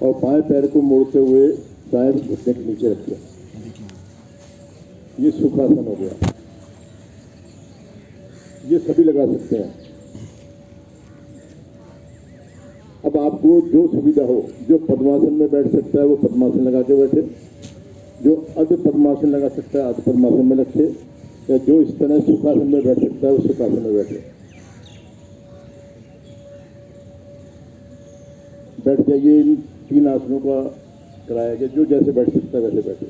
और बाएं पैर को मोड़ते हुए दाएं घुटने के नीचे रखिए। ये सुखासन हो गया। ये सभी लगा सकते हैं। अब आपको जो सुविधा हो, जो पद्मासन में बैठ सकता है वो पद्मासन लगा के बैठे, जो अर्ध पद्मासन लगा सकता है अर्ध पद्मासन में रखे, या जो इस तरह सुखासन में बैठ सकता है वो सुखासन में बैठे। बैठ जाइए। इन 3 आसनों का कराया गया। जो जैसे बैठ सकता है वैसे बैठे।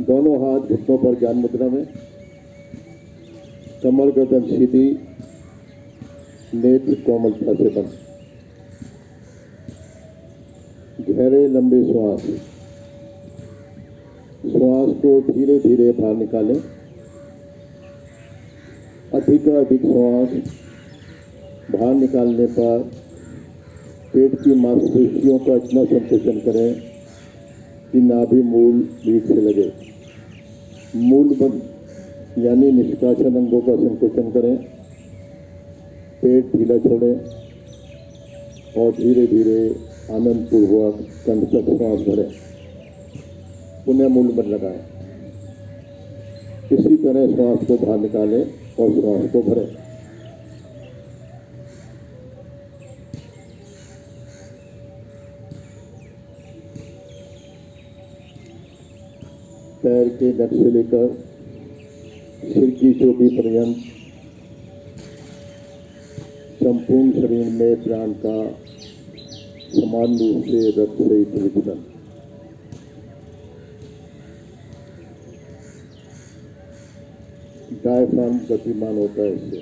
दोनों हाथ घुटनों पर ज्ञान मुद्रा में, कमर गर्दन सीधी, नेत्र कोमलता से बंद। गहरे लंबे श्वास को धीरे धीरे बाहर निकालें। अधिक श्वास बाहर निकालने पर पेट की मांसपेशियों का इतना संकोचन करें कि नाभि मूल पीठ से लगे। मूल बंद यानी निष्कासन अंगों का संकोचन करें। पेट ढीला छोड़ें और धीरे धीरे आनंद पूर्वक कंठ तक श्वास भरें। पुनः मूल बंद लगाएं। इसी तरह श्वास को बाहर निकालें और श्वास को भरें। पैर के नख से लेकर सिर की चोटी पर्यंत संपूर्ण शरीर में प्राण का समान रूप से रक्त सहित वितरण। डायफ्राम गतिमान होता है इससे।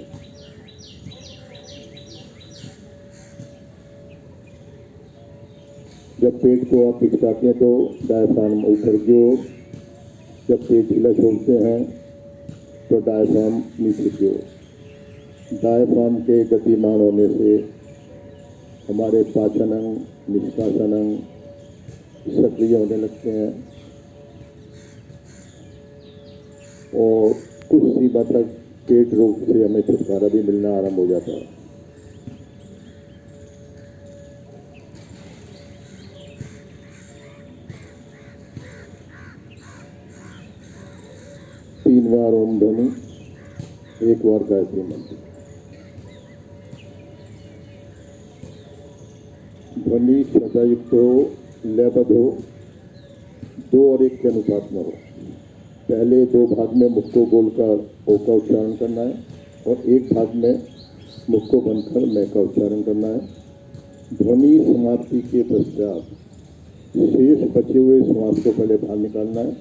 जब पेट को आप पिचकाते हैं तो डायफ्राम ऊपर की ओर, जब पेट ढीला छोड़ते हैं तो डायफ्राम नीचे की ओर। डायफ्राम के गतिमान होने से हमारे पाचन अंग, निष्कासन अंग सक्रिय होने लगते हैं और कुछ सीमा तक पेट रोग से हमें छुटकारा भी मिलना आरंभ हो जाता है। तीन बार ओम ध्वनि, एक बार गायत्री मंत्र। ध्वनि श्रद्धायुक्त हो, लयबद्ध हो, 2 और 1 के अनुपात में हो। पहले 2 भाग में मुख को बोलकर ओ का उच्चारण करना है और 1 भाग में मुख को बंद कर मैं का उच्चारण करना है। ध्वनि समाप्ति के पश्चात शेष बचे हुए श्वास को पहले बाहर निकालना है,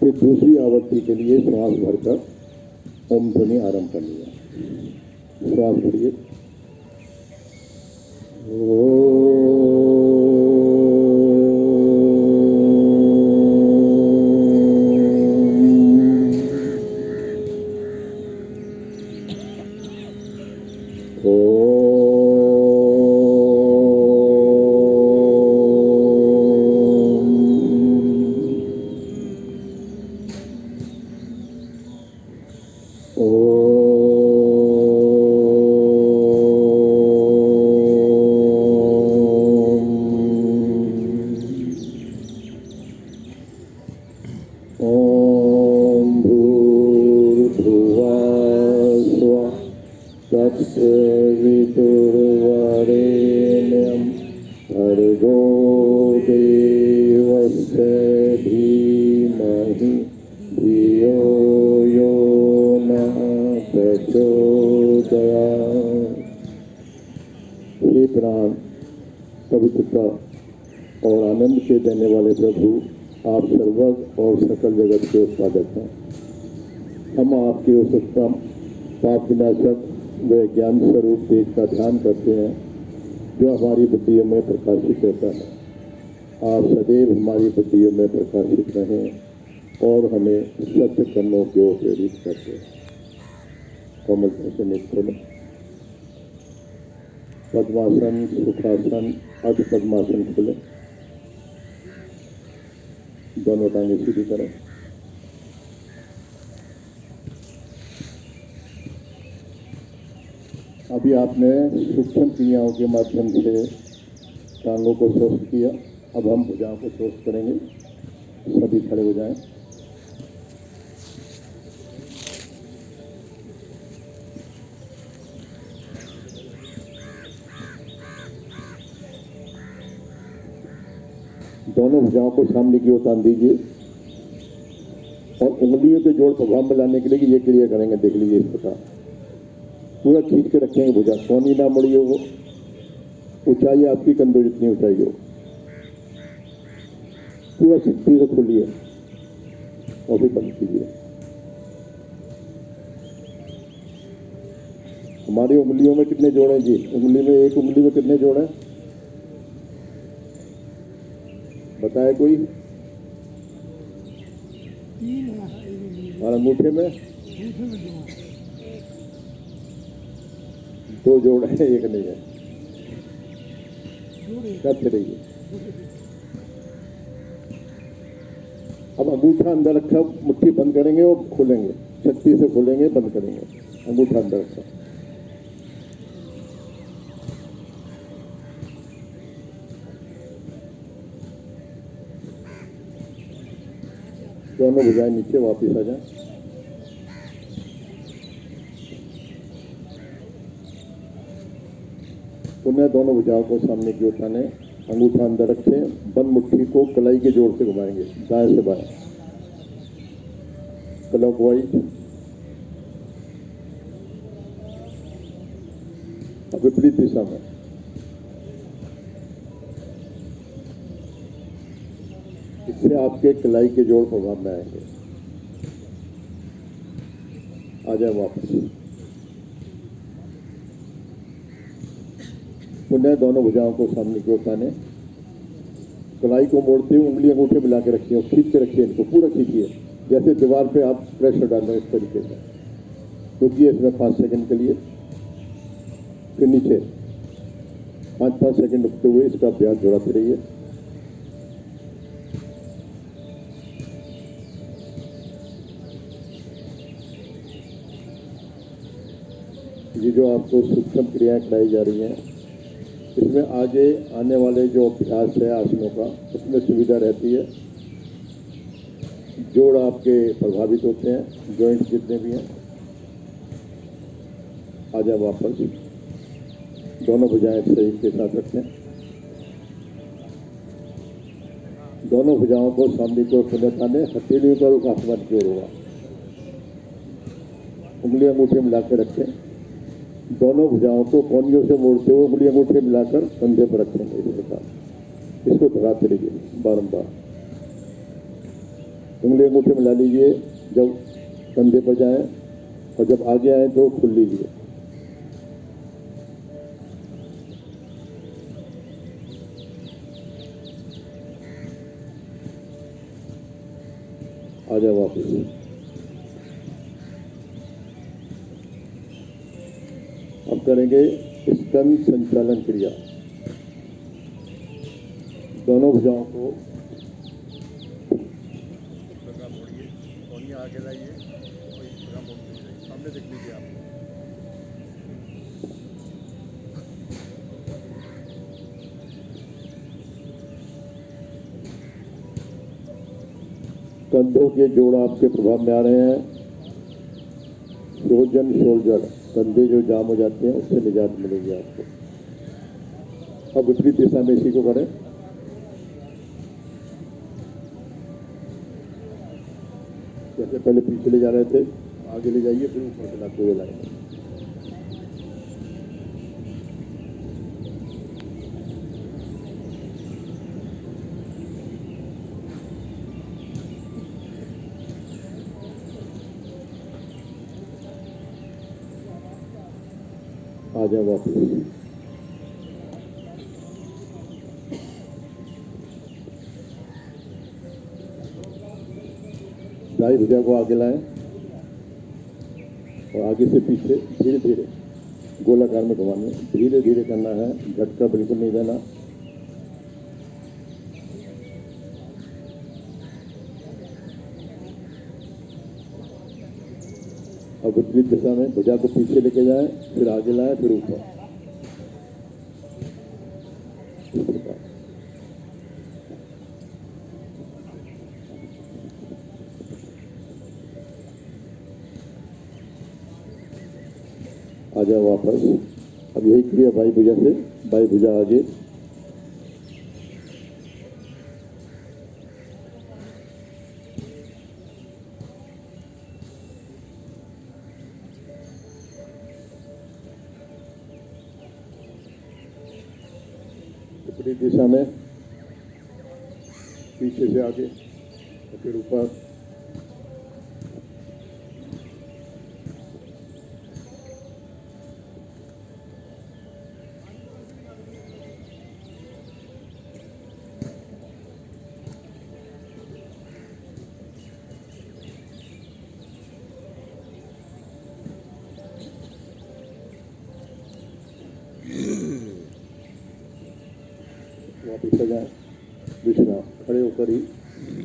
फिर दूसरी आवृत्ति के लिए श्वास भरकर ओम ध्वनि आरंभ करनी है। श्वास भरिए। तत्सवितुर्वरेण्यं भर्गो देवस्य धीमहि धियो यो नः प्रचोदयात्। हे प्राण, पवित्रता और आनंद के देने वाले प्रभु, आप सर्वज्ञ और सकल जगत के उत्पादक हैं। हम आपके उत्तम पाप विनाशक व ज्ञान स्वरूप तेज का ध्यान करते हैं जो हमारी बुद्धियों में प्रकाशित रहता है। आप सदैव हमारी बुद्धियों में प्रकाशित रहें और हमें सत्य कर्मों की ओर प्रेरित करते हैं। कोमलता से नेत्र में पद्मासन, सुखासन, अर्ध पद्मासन खुले। दोनों टांगे सीधी करें। अभी आपने सूक्ष्म क्रियाओं के माध्यम से टांगों को स्वस्थ किया। अब हम भुजाओं को स्वस्थ करेंगे। सभी खड़े हो जाएं। दोनों भुजाओं को सामने की ओर तान दीजिए और उंगलियों के जोड़ प्रभाव में लाने के लिए ये क्रिया करेंगे। देख लीजिए इस प्रकार पूरा खींच के रखेंगे। भुजा कोनी ना मुड़ी हो, ऊंचाई आपकी कंधों जितनी ऊंचाई हो, पूरा शक्ति से खोलिए और फिर बंद कीजिए। हमारी उंगलियों में कितने जोड़ हैं जी? उंगली में, एक उंगली में कितने जोड़ हैं बताए कोई? और अंगूठे में दो जोड़ है, एक नहीं है। करते रहिए। अब अंगूठा अंदर रखा, मुट्ठी बंद करेंगे और खोलेंगे, शक्ति से खोलेंगे, बंद करेंगे। अंगूठा अंदर रखा। दोनों भुजाएं नीचे वापस आ जाएं। पुनः दोनों भुजाओं को सामने की ओर उठाने, अंगूठा अंदर रखें, बंद मुट्ठी को कलाई के जोड़ से घुमाएंगे, दाएं से बाएं क्लॉकवाइज। विपरीत दिशा में। इससे आपके कलाई के जोड़ प्रभाव में आएंगे। आ जाए वापस। पुनः दोनों भुजाओं को सामने की ओर उठाने, कलाई को मोड़ते हुए उंगली अंगूठे मिला के रखिए और खींच के रखिए। इनको पूरा खींचिए, जैसे दीवार पे आप प्रेशर डाल रहे हैं, इस तरीके से। रुकिए इसमें 5 सेकंड के लिए, फिर नीचे 5-5 सेकंड रुकते हुए इसका अभ्यास दोहराते रहिए। ये जो आपको सूक्ष्म क्रियाएं कराई जा रही हैं, इसमें आगे आने वाले जो अभ्यास है आसनों का, उसमें सुविधा रहती है। जोड़ आपके प्रभावित होते हैं, जॉइंट्स जितने भी हैं। आ जाए वापस। दोनों भुजाएं सही के साथ रखें। दोनों भुजाओं को सामने की ओर पुनः ताने, हथेलियों का रुख आसमान की ओर होगा। उंगली अंगूठे मिला के रखें। दोनों भुजाओं को कोनियों से मोड़ते हुए उंगली अंगूठे मिलाकर कंधे पर रखेंगे। इस प्रकार इसको दोहराते रहिए बारंबार। उंगली अंगूठे मिला लीजिए जब कंधे पर जाएं, और जब आगे आए तो खुल लीजिए। आ जाए वापस। अब करेंगे स्तन संचालन क्रिया। दोनों भुजाओं को मोड़िए, कोनियां आगे लाइए और इस तरह मोड़ दीजिए। सामने देख लीजिए आप। कंधों के जोड़ आपके प्रभाव में आ रहे हैं। फ्रोजन शोल्डर, कंधे जो जाम हो जाते हैं, उससे निजात मिलेगी आपको। अब विपरीत दिशा में इसी को करें। जैसे पहले पीछे ले जा रहे थे, आगे ले जाइए, फिर ऊपर चलाते हुए लाएंगे। आ जाए वापस। दाई भुजा को आगे लाएं और आगे से पीछे धीरे धीरे गोलाकार में घुमाने, धीरे धीरे करना है, झटका बिल्कुल नहीं देना। अब विपरीत दिशा में भुजा को पीछे लेके जाएं, फिर आगे लाएं, फिर ऊपर। इस प्रकार आ जाओ वापस। अब यही क्रिया बाई भुजा से, बाई भुजा आगे, विपरीत दिशा में पीछे से आगे, फिर ऊपर। वापिस आ जाए, विश्राम, खड़े होकर ही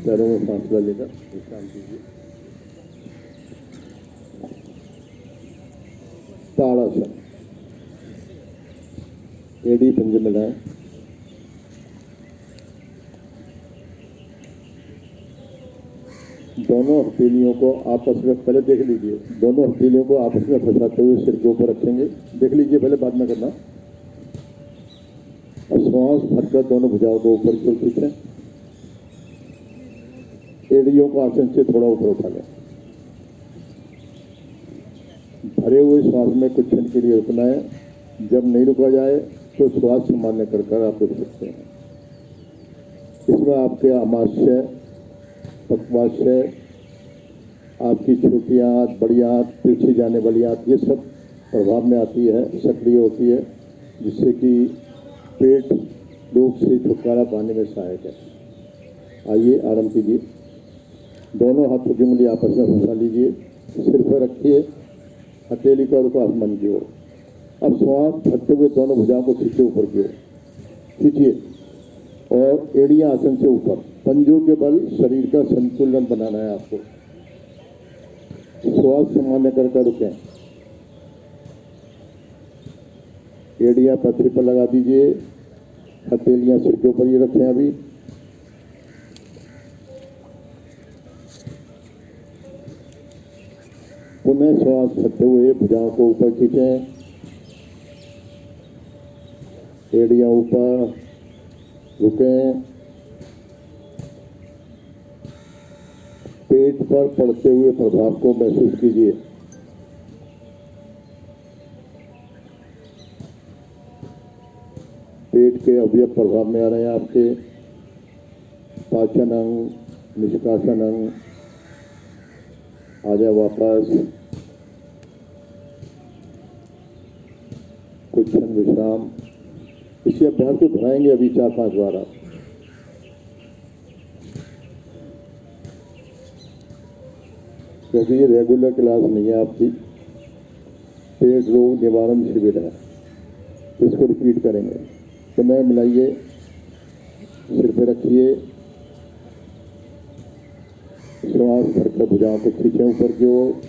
पैरों में फासला लेकर विश्राम कीजिए। ताड़ासन, एड़ी पंजे मिलाएं, दोनों हथेलियों को आपस में, पहले देख लीजिए, दोनों हथेलियों को आपस में फंसाते हुए सिर के ऊपर रखेंगे। देख लीजिए पहले, बाद में करना। और श्वास भरकर दोनों भुजाओं को ऊपर की ओर खींचें। एड़ियों को आसन से थोड़ा ऊपर उठा लें। भरे हुए श्वास में कुछ क्षण के लिए रुकना है। जब नहीं रुका जाए तो श्वास सामान्य कर आप रुक सकते हैं। इसमें आपके आमाशय, पक्वाशय, आपकी छोटी आंत, बड़ी आंत, तिरछी जाने वाली आंत, ये सब प्रभाव में आती है, सक्रिय होती है, जिससे कि पेट रोग से छुटकारा पाने में सहायक है। आइए आराम कीजिए। दोनों हाथों की उंगली आपस में फंसा लीजिए, सिर पर रखिए, हथेली का रुख आसमान की ओर। अब श्वास भरते हुए दोनों भुजाओं को खींचे ऊपर की ओर, खींचिए और एड़ियां आसन से ऊपर। पंजों के बल शरीर का संतुलन बनाना है आपको। श्वास सामान्य करके रुकें। एड़ियां पथरी पर लगा दीजिए, हथेलियां सिर के ऊपर ही रखें। अभी पुनः श्वास भरते हुए भुजाओं को ऊपर खींचें, एड़ियां ऊपर, रुकें। पेट पर पड़ते हुए प्रभाव को महसूस कीजिए। पेट के अवयव प्रभाव में आ रहे हैं आपके। पाचन अंग, निष्कासन अंग। आ जाए वापस। कुछ क्षण विश्राम। इसी अभ्यास को दोहराएंगे अभी 4-5 बार आप। क्योंकि ये रेगुलर क्लास नहीं है आपकी, पेट रोग निवारण शिविर है, तो इसको रिपीट करेंगे। तो मैं मिलाइए, सिर पे रखिए, श्वास भरकर भुजाओं को खींचें ऊपर की ओर।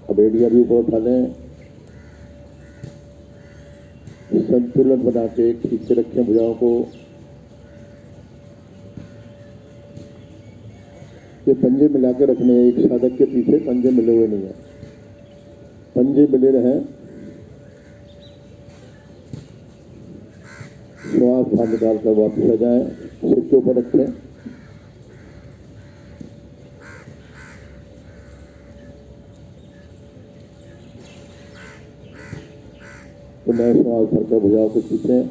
अब एड़ियां भी ऊपर उठा लें, संतुलन बना के खींच के रखें भुजाओं को। ये पंजे मिला के रखने हैं, एक साधक के पीछे पंजे मिले हुए नहीं है, पंजे मिले रहें। श्वास बाहर निकाल कर वापस आ जाए, सिर के ऊपर रखें। तो नए श्वास भरकर भुजाओं को खींचें।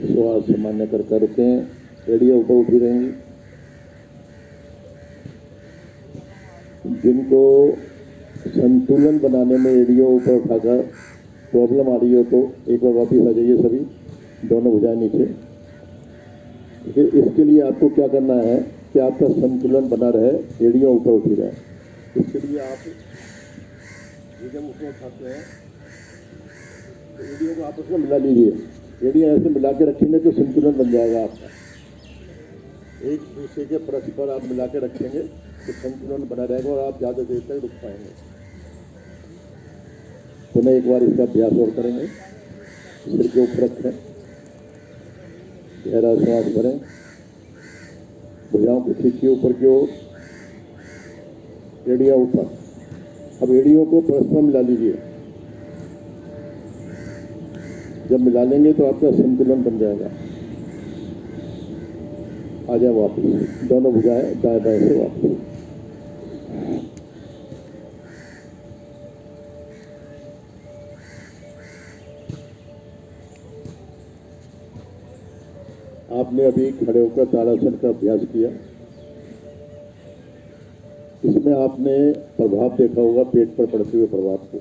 श्वास सामान्य करके रुकें, एड़ियां ऊपर उठी रहेंगी। जिनको संतुलन बनाने में एड़ियों ऊपर उठाकर प्रॉब्लम आ रही हो तो एक बार वापिस आ जाइए सभी, दोनों भुजाएं नीचे। इसके लिए आपको क्या करना है कि आपका संतुलन बना रहे, एड़ियां ऊपर उठी रहे। इसके लिए आप ये जब ऊपर उठाते हैं तो एड़ियों को आपस में मिला लीजिए। एड़ियां ऐसे मिला के रखेंगे तो संतुलन बन जाएगा आपका। एक दूसरे के परस्पर आप मिला के रखेंगे तो संतुलन बना रहेगा और आप ज़्यादा देर तक रुक पाएंगे। पुनः एक बार इसका अभ्यास और करेंगे। सिर के ऊपर रखें, गहरा श्वास भरें, भुजाओं को खींचिए ऊपर की ओर, एड़ियाँ ऊपर। अब एड़ियों को परस्पर मिला लीजिए। जब मिला लेंगे तो आपका संतुलन बन जाएगा। आ जाए वापस, दोनों भुजाएं दाएं बाएं से वापस। आपने अभी खड़े होकर ताड़ासन का अभ्यास किया। इसमें आपने प्रभाव देखा होगा, पेट पर पड़ते हुए प्रभाव को।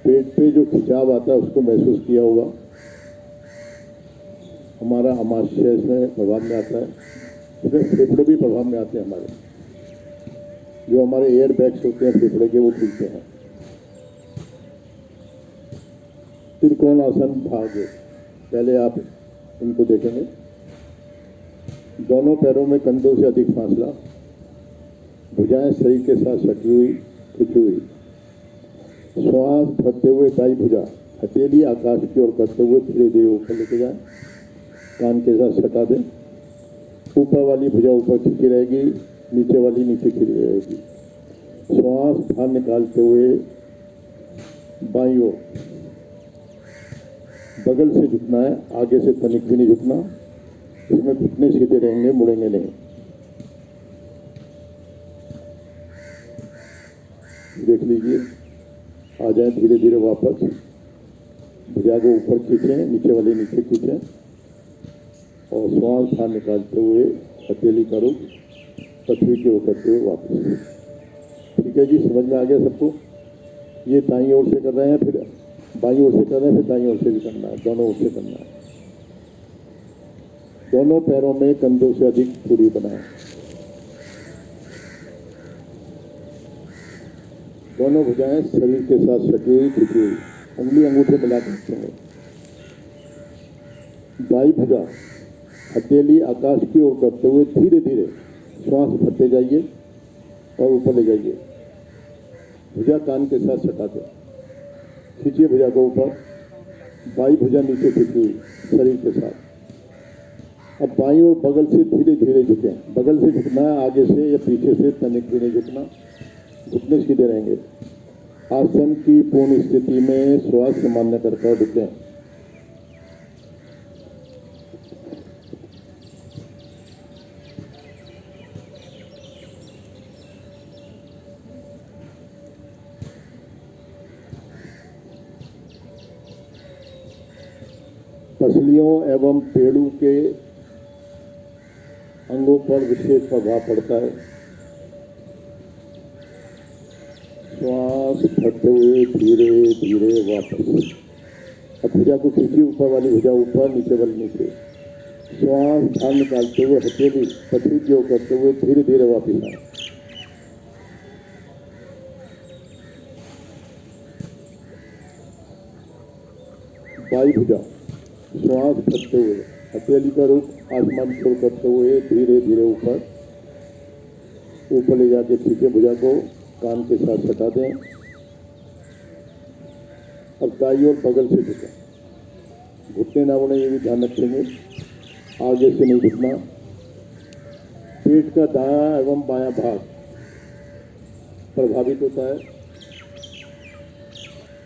पेट पे जो खिंचाव आता है उसको महसूस किया होगा। हमारा आमाशय इसमें प्रभाव में आता है, इसमें फेफड़े भी प्रभाव में आते हैं। हमारे जो हमारे एयर बैग्स होते हैं फेफड़े के, वो खुलते हैं। त्रिकोणासन भाग, पहले आप इनको देखेंगे। दोनों पैरों में कंधों से अधिक फासला, भुजाएं शरीर के साथ सटी हुई, खिंची हुई। श्वास भरते हुए दाई भुजा हथेली आकाश की ओर करते हुए धीरे धीरे ऊपर लेके जाए, कान के साथ सटा दें। ऊपर वाली भुजा ऊपर खींची रहेगी, नीचे वाली नीचे खींची रहेगी। श्वास बाहर निकालते हुए बाईं ओर बगल से झुकना है, आगे से तनिक भी नहीं झुकना। इसमें घुटने सीधे रहेंगे, मुड़ेंगे नहीं। देख लीजिए, आ जाए धीरे धीरे वापस। भुजा को ऊपर खींचें, नीचे वाली नीचे खींचें और श्वास बाहर निकालते हुए हथेली का रुख पृथ्वी के ऊपर करते हुए वापस। ठीक है जी, समझ में आ गया सबको? ये दाईं ओर से कर रहे हैं, फिर बाईं ओर से कर रहे हैं, फिर दाईं ओर से भी करना है, दोनों ओर से करना है। दोनों पैरों में कंधों से अधिक दूरी बनाएं। दोनों भुजाएं शरीर के साथ सटी हुई, खिंची हुई, उंगली अंगूठे मिला कर रखेंगे। दाई भुजा हथेली आकाश की ओर करते हुए धीरे धीरे श्वास भरते जाइए और ऊपर ले जाइए। भुजा कान के साथ सटा दें, खींचिए भुजा को ऊपर। बाई भुजा नीचे खींची हुई शरीर के साथ। अब बाईं ओर बगल से धीरे धीरे झुकें। बगल से झुकना है, आगे से या पीछे से तनिक भी नहीं झुकना। घुटने सीधे रहेंगे। आसन की पूर्ण स्थिति में श्वास सामान्य कर रुकें। पसलियों एवं पेड़ों के अंगों पर विशेष प्रभाव पड़ता है। श्वास भरते हुए धीरे धीरे वापस। अब भुजा को खींची, ऊपर वाली भुजा ऊपर, नीचे वाली नीचे। श्वास बाहर निकालते हुए हथेली पृथ्वी की ओर करते हुए धीरे धीरे वापस आए। बाई भुजा श्वास भरते हुए हथेली का रुख आसमान की ओर करते हुए धीरे धीरे ऊपर ले जाके खींचे। भुजा को कान के साथ सटा दें। अब दाईं ओर बगल से झुकें। घुटने ना उड़े, ये भी ध्यान रखेंगे। आगे से नहीं झुकना। पेट का दायां एवं बायां भाग प्रभावित होता है।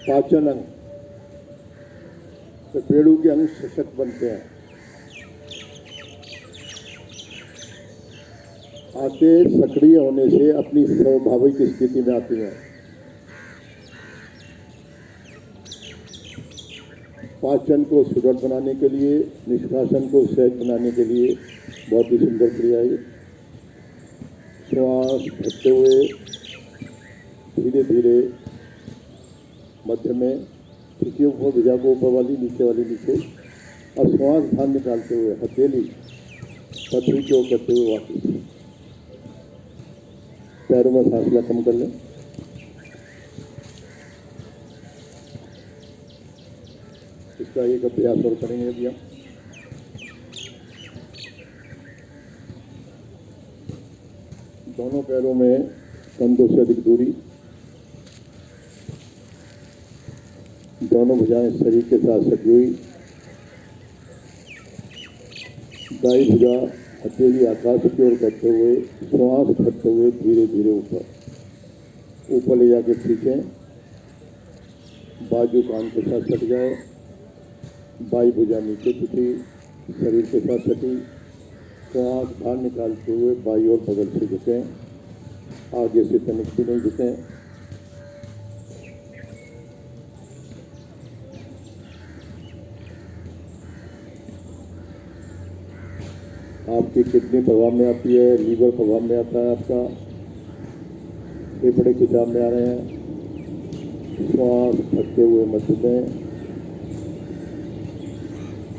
पाचन अंग, तो पेड़ों के अंग सशक्त बनते हैं। आंतें सक्रिय होने से अपनी स्वाभाविक स्थिति में आती हैं। पाचन को सुदृढ़ बनाने के लिए, निष्कासन को सहज बनाने के लिए बहुत ही सुंदर क्रिया है। श्वास भरते हुए धीरे धीरे मध्य में खींचिए ऊपर, भुजा को ऊपर वाली, नीचे वाली नीचे। और श्वास बाहर निकालते हुए हथेली पृथ्वी की ओर करते हुए वापस। पैरों में फासला कम कर लें। इसका एक अभ्यास और करेंगे अभी हम। दोनों पैरों में कंधों से अधिक दूरी, दोनों भुजाएं शरीर के साथ सटी हुई, दाई भुजा हथेली आकाश की ओर करते हुए श्वास भरते हुए धीरे धीरे ऊपर ले जाके खींचें। बाजू कान के साथ सट जाए, बाई भुजा नीचे झुकी, शरीर के साथ सटी, श्वास बाहर निकालते हुए बाई और बगल से झुकें, आगे से तनिक भी नहीं झुकें। आपकी किडनी प्रभाव में आती है, लीवर प्रभाव में आता है, आपका फेफड़े खिंचाव में आ रहे हैं। श्वास भरते हुए मत झुकें,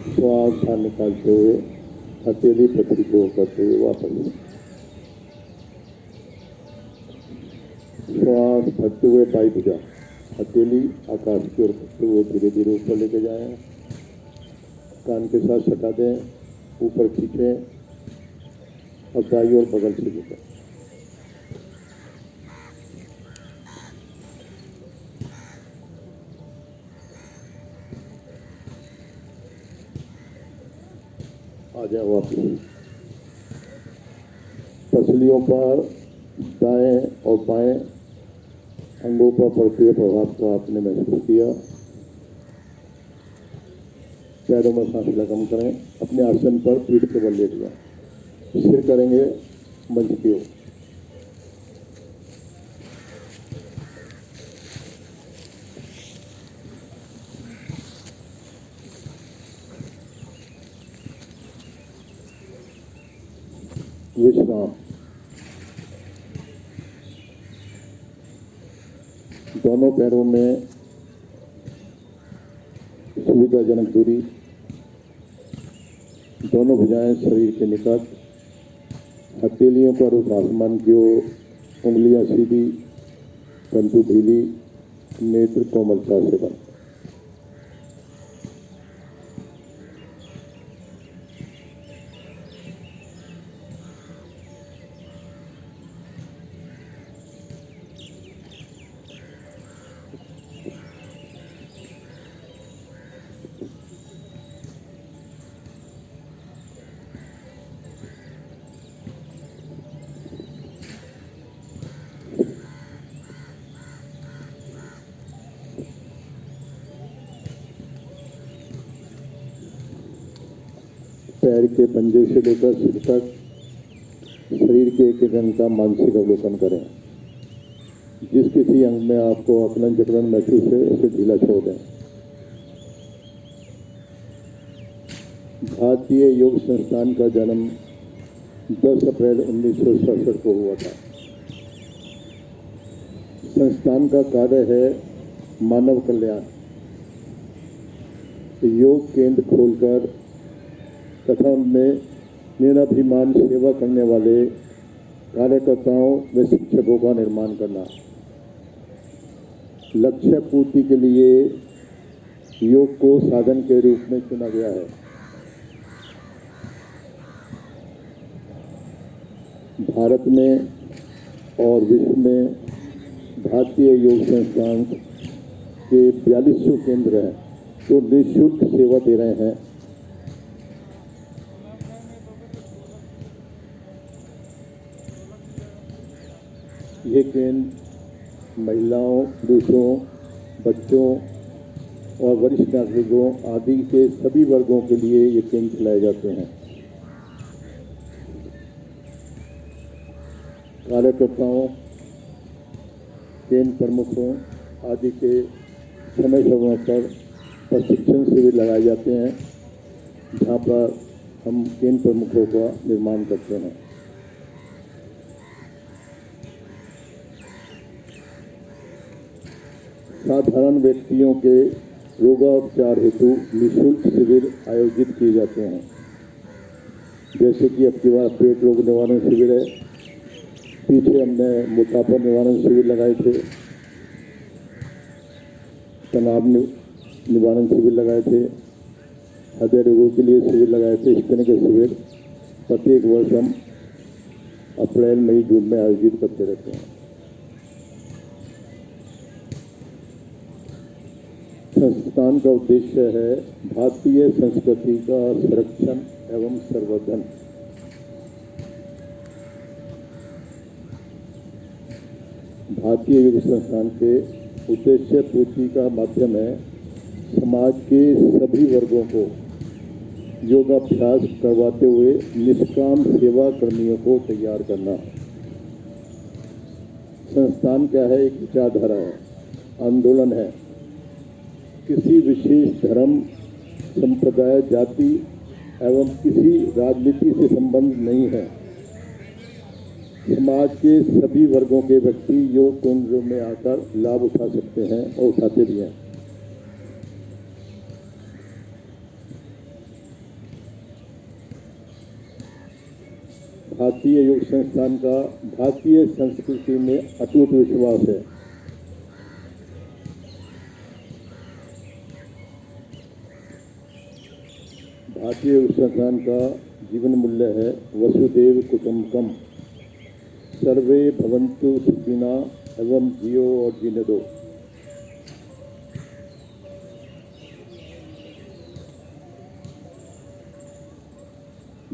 श्वास बाहर निकालते हुए हथेली पथरी को करते हुए वापस, श्वास भरते हुए बाई भुजा हथेली आकाश की ओर करते हुए धीरे धीरे ऊपर लेके जाएं, कान के साथ सटा दें, ऊपर खींचें और दाई और बगल से झुकें। आ जाए वापस। पसलियों पर दाएं और बाएं अंगों पर पड़ते हुए प्रभाव को आपने महसूस किया। पैरों में सांस लगाम करें, अपने आसन पर पीठ के बल लेट जाएं, सिर करेंगे मंच की ओर। विश्राम। दोनों पैरों में सुविधाजनक दूरी, दोनों भुजाएं शरीर के निकट, हथेलियों का रुख आसमान की ओर, उंगलियां सीधी, तंतु ढीली, नेत्र कोमलता से बंद। पैर के पंजे से लेकर सिर तक शरीर के एक अंग का मानसिक अवलोकन करें। जिस किसी अंग में आपको अकलन जकड़न महसूस है उसे ढीला छोड़ दें। भारतीय योग संस्थान का जन्म 10 अप्रैल 1967 को हुआ था। संस्थान का कार्य है मानव कल्याण। योग केंद्र खोलकर तथा उनमें निराभिमान सेवा करने वाले कार्यकर्ताओं व शिक्षकों का निर्माण करना। लक्ष्य पूर्ति के लिए योग को साधन के रूप में चुना गया है। भारत में और विश्व में भारतीय योग संस्थान के 4200 केंद्र हैं जो निःशुल्क सेवा दे रहे हैं। ये केंद्र महिलाओं, पुरुषों, बच्चों और वरिष्ठ नागरिकों आदि के सभी वर्गों के लिए ये केंद्र चलाए जाते हैं। कार्यकर्ताओं, केंद्र प्रमुखों आदि के समय समय पर प्रशिक्षण शिविर लगाए जाते हैं जहाँ पर हम केंद्र प्रमुखों का निर्माण करते हैं। साधारण व्यक्तियों के रोगापचार हेतु निःशुल्क शिविर आयोजित किए जाते हैं। जैसे कि अब की बार पेट रोग निवारण शिविर है, पीछे हमने मोटापा निवारण शिविर लगाए थे, तनाव निवारण शिविर लगाए थे, हृदय रोगों के लिए शिविर लगाए थे। इस तरह के शिविर प्रत्येक वर्ष हम अप्रैल मई जून में आयोजित करते रहते हैं। संस्थान का उद्देश्य है भारतीय संस्कृति का संरक्षण एवं संवर्धन। भारतीय योग संस्थान के उद्देश्य पूर्ति का माध्यम है समाज के सभी वर्गों को योगाभ्यास करवाते हुए निष्काम सेवा कर्मियों को तैयार करना। संस्थान क्या है? एक विचारधारा है, आंदोलन है। किसी विशेष धर्म, संप्रदाय, जाति एवं किसी राजनीति से संबंध नहीं है। समाज के सभी वर्गों के व्यक्ति योग केंद्रों में आकर लाभ उठा सकते हैं और उठाते भी हैं। भारतीय योग संस्थान का भारतीय संस्कृति में अटूट विश्वास है। भारतीय योग संस्थान का जीवन मूल्य है वसुदेव कुटुंबकम, सर्वे भवन्तु सुखिना एवं जियो और जीने दो।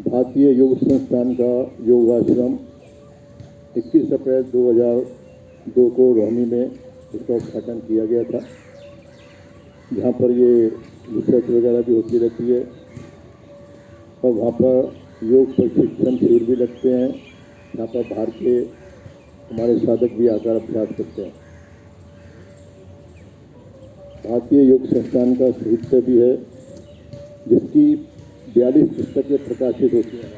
भारतीय योग संस्थान का योगाश्रम 21 अप्रैल 2002 को रोहिणी में इसका उद्घाटन किया गया था, जहाँ पर ये रिसर्च वगैरह भी होती रहती है और वहाँ पर योग प्रशिक्षण शिविर भी लगते हैं, जहाँ पर बाहर के हमारे साधक भी आकर अभ्यास करते हैं। भारतीय योग संस्थान का साहित्य भी है, जिसकी 42 पुस्तकें प्रकाशित होती हैं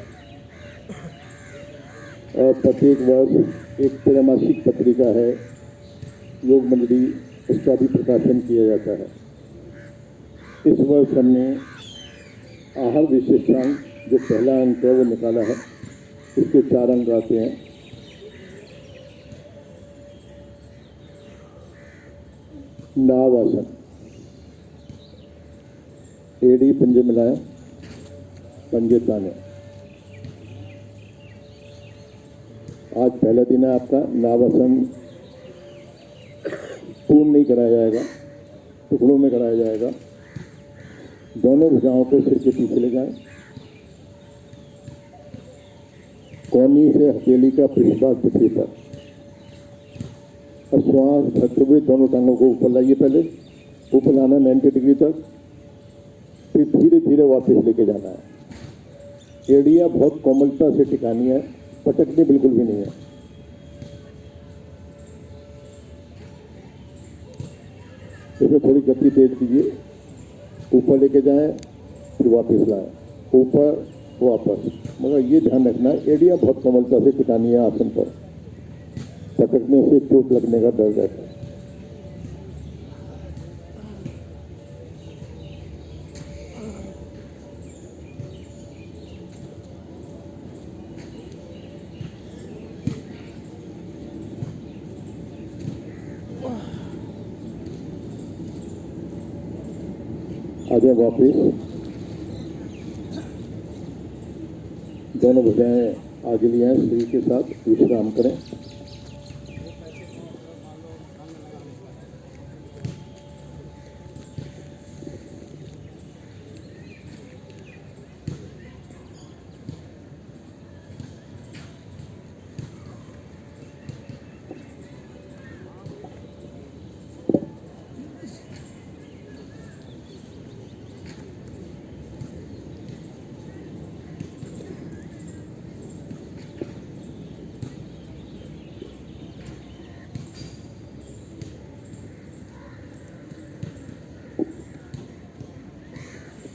और प्रत्येक वर्ष एक त्रैमासिक पत्रिका है योग मंडली, उसका भी प्रकाशन किया जाता है। इस वर्ष हमने आहार विशेषांक जो पहला अंक है वो निकाला है। इसके 4 अंक आते हैं। नाव आसन, एड़ी पंजे मिलाएं, पंजे ताने। आज पहला दिन है आपका। नाव आसन पूर्ण नहीं कराया जाएगा, टुकड़ों में कराया जाएगा। दोनों भुजाओं को सिर के पीछे ले जाएं। कोहनी से हथेली का पृष्ठभाग पृथ्वी पर और श्वास भरते हुए दोनों टांगों को ऊपर लाइए। पहले ऊपर लाना 90 डिग्री तक, फिर धीरे धीरे वापस लेके जाना है। एड़ियां बहुत कोमलता से टिकानी है, पटकनी बिल्कुल भी नहीं है। इसमें थोड़ी गति तेज कीजिए। ऊपर लेके जाएं, फिर वापस लाएं, ऊपर वापस। मगर ये ध्यान रखना, एड़ियां बहुत कोमलता से टिकानी है आसन पर, पटकने से चोट लगने का डर रहता है। आ जाए वापिस। दोनों भुजाएं आगे लिए शरीर के साथ विश्राम करें।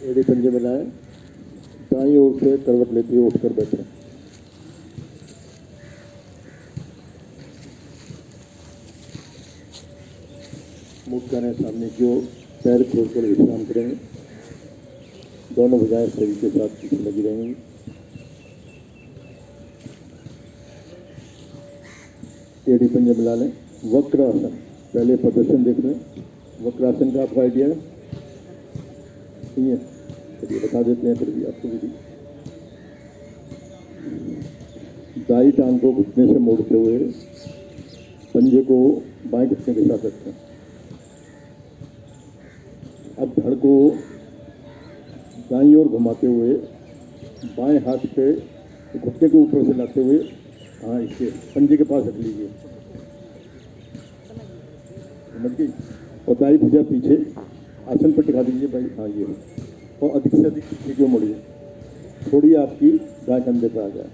एड़ी पंजे मिलाएं, दाईं ओर से करवट लेते हुए उठकर बैठे। मुख करें सामने की ओर, पैर खोलकर विश्राम करेंगे। दोनों भुजाएं शरीर के साथ पीछे लगी रहेंगी। एड़ी पंजे मिला लें। वक्रासन, पहले प्रदर्शन देख लें। वक्रासन का आपका आइडिया है? नहीं है? चलिए बता देते हैं फिर भी आपको विधि। दाई टांग को घुटने से मोड़ते हुए पंजे को बाएं घुटने के साथ रखें। अब धड़ को दाईं ओर घुमाते हुए बाएं हाथ पे घुटने के ऊपर से लाते हुए हाँ इसके पंजे के पास रख लीजिए, समझ गई। और दाई भुजा पीछे आसन पर टिका दीजिए भाई, हाँ ये। और अधिक से अधिक पीछे क्यों मोड़िए, थोड़ी आपकी दाएं कंधे पर आ जाए।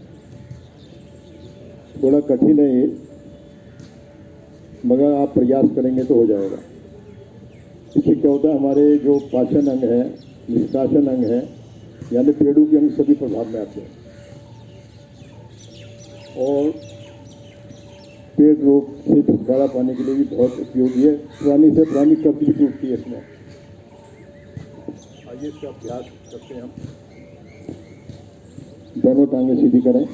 थोड़ा कठिन है ये, मगर आप प्रयास करेंगे तो हो जाएगा। इससे क्या होता है, हमारे जो पाचन अंग है, निष्कासन अंग है, यानी पेड़ों के अंग सभी प्रभाव में आते हैं और पेट रोग से छुटकारा पाने के लिए भी बहुत उपयोगी है। पुरानी से पुरानी कब्ज भी टूटती है इसमें। आइए इसका अभ्यास करते हैं हम। दोनों टांगें सीधी करें,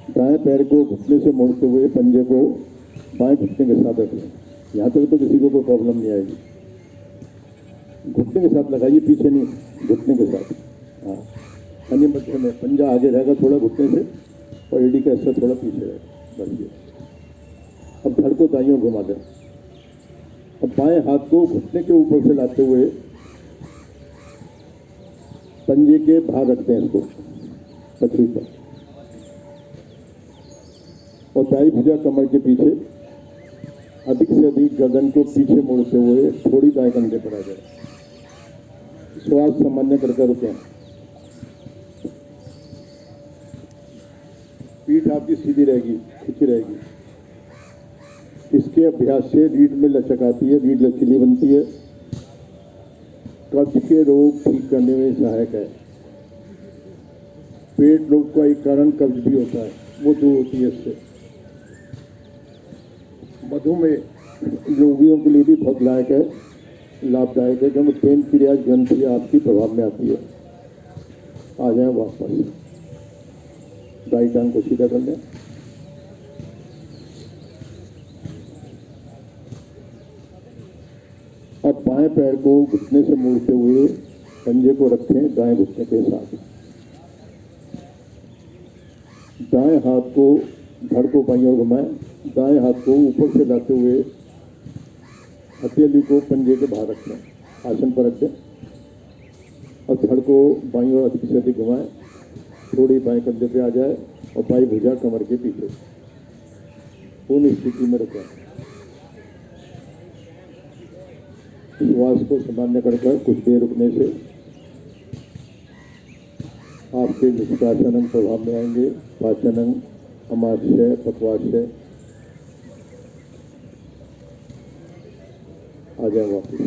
दाएं पैर को घुटने से मोड़ते हुए पंजे को बाएं घुटने के साथ रखें। यहाँ तक तो किसी को कोई प्रॉब्लम नहीं आएगी। घुटने के साथ लगाइए, पीछे नहीं, घुटने के साथ। हाँ, अन्य मध्य में पंजा आगे रहेगा थोड़ा घुटने से और एडी का हिस्सा थोड़ा पीछे रहेगा, बस ये। अब धड़ को दाईं ओर घुमा दें। अब बाएं हाथ को घुटने के ऊपर से लाते हुए पंजे के बाहर रखते हैं इसको पथरी पर, और दाई भुजा कमर के पीछे अधिक से अधिक गर्दन को पीछे मोड़ते हुए थोड़ी दाएं कंधे पर आ जाए। श्वास सामान्य करके रुकें। पीठ आपकी सीधी रहेगी, खिंची रहेगी। इसके अभ्यास से रीढ़ में लचक आती है, रीढ़ लचीली बनती है, कब्ज के रोग ठीक करने में सहायक है। पेट रोग का एक कारण कब्ज भी होता है, वो दूर होती है इससे। मधुमेह रोगियों के लिए भी बहुत लायक है, लाभदायक है, क्योंकि पेनक्रियाज ग्रंथि आपकी प्रभाव में आती है। आ जाए वापस, दाई टांग को सीधा कर लें। अब बाएं पैर को घुटने से मोड़ते हुए पंजे को रखें दाएं घुटने के साथ। दाएं हाथ को धड़ को बाईं ओर घुमाएं, दाएं हाथ को ऊपर से लाते हुए हथेली को पंजे के बाहर रखें, आसन पर रखें और धड़ को बाईं ओर अधिक से अधिक घुमाएं, थोड़ी बाएं कंधे पे आ जाए और बाईं भुजा कमर के पीछे पूर्ण स्थिति में रखें। श्वास को सामान्य कर कुछ देर रुकने से आपके निष्कासन अंग प्रभाव में आएंगे, पाचन अंग, अमाशय, पक्वाशय। आ जाए वापस।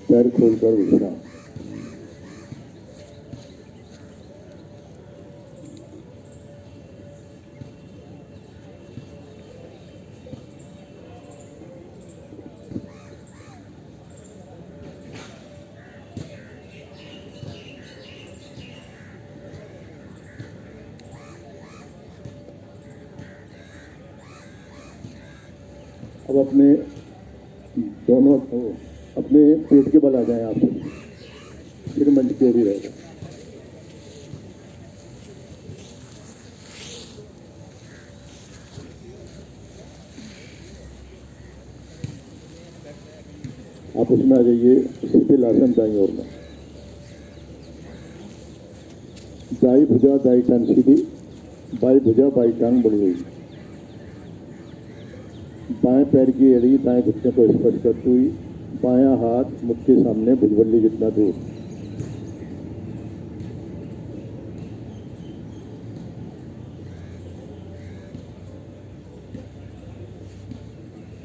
पैर खोलकर विश्राम। अब अपने दोनों अपने पेट के बल आ जाएं आप, सिर मंच के भी रहेगा। आप उसमें आ जाइए, शिथिल आसन दाईं ओर में। दाई भुजा दाई टांग सीधी, बाई भुजा बाई टांग बढ़ी हुई। बाएं पैर की एड़ी दाएं घुटने को स्पर्श करती हुई, बायां हाथ मुख के सामने भुजबल्ली जितना दूर।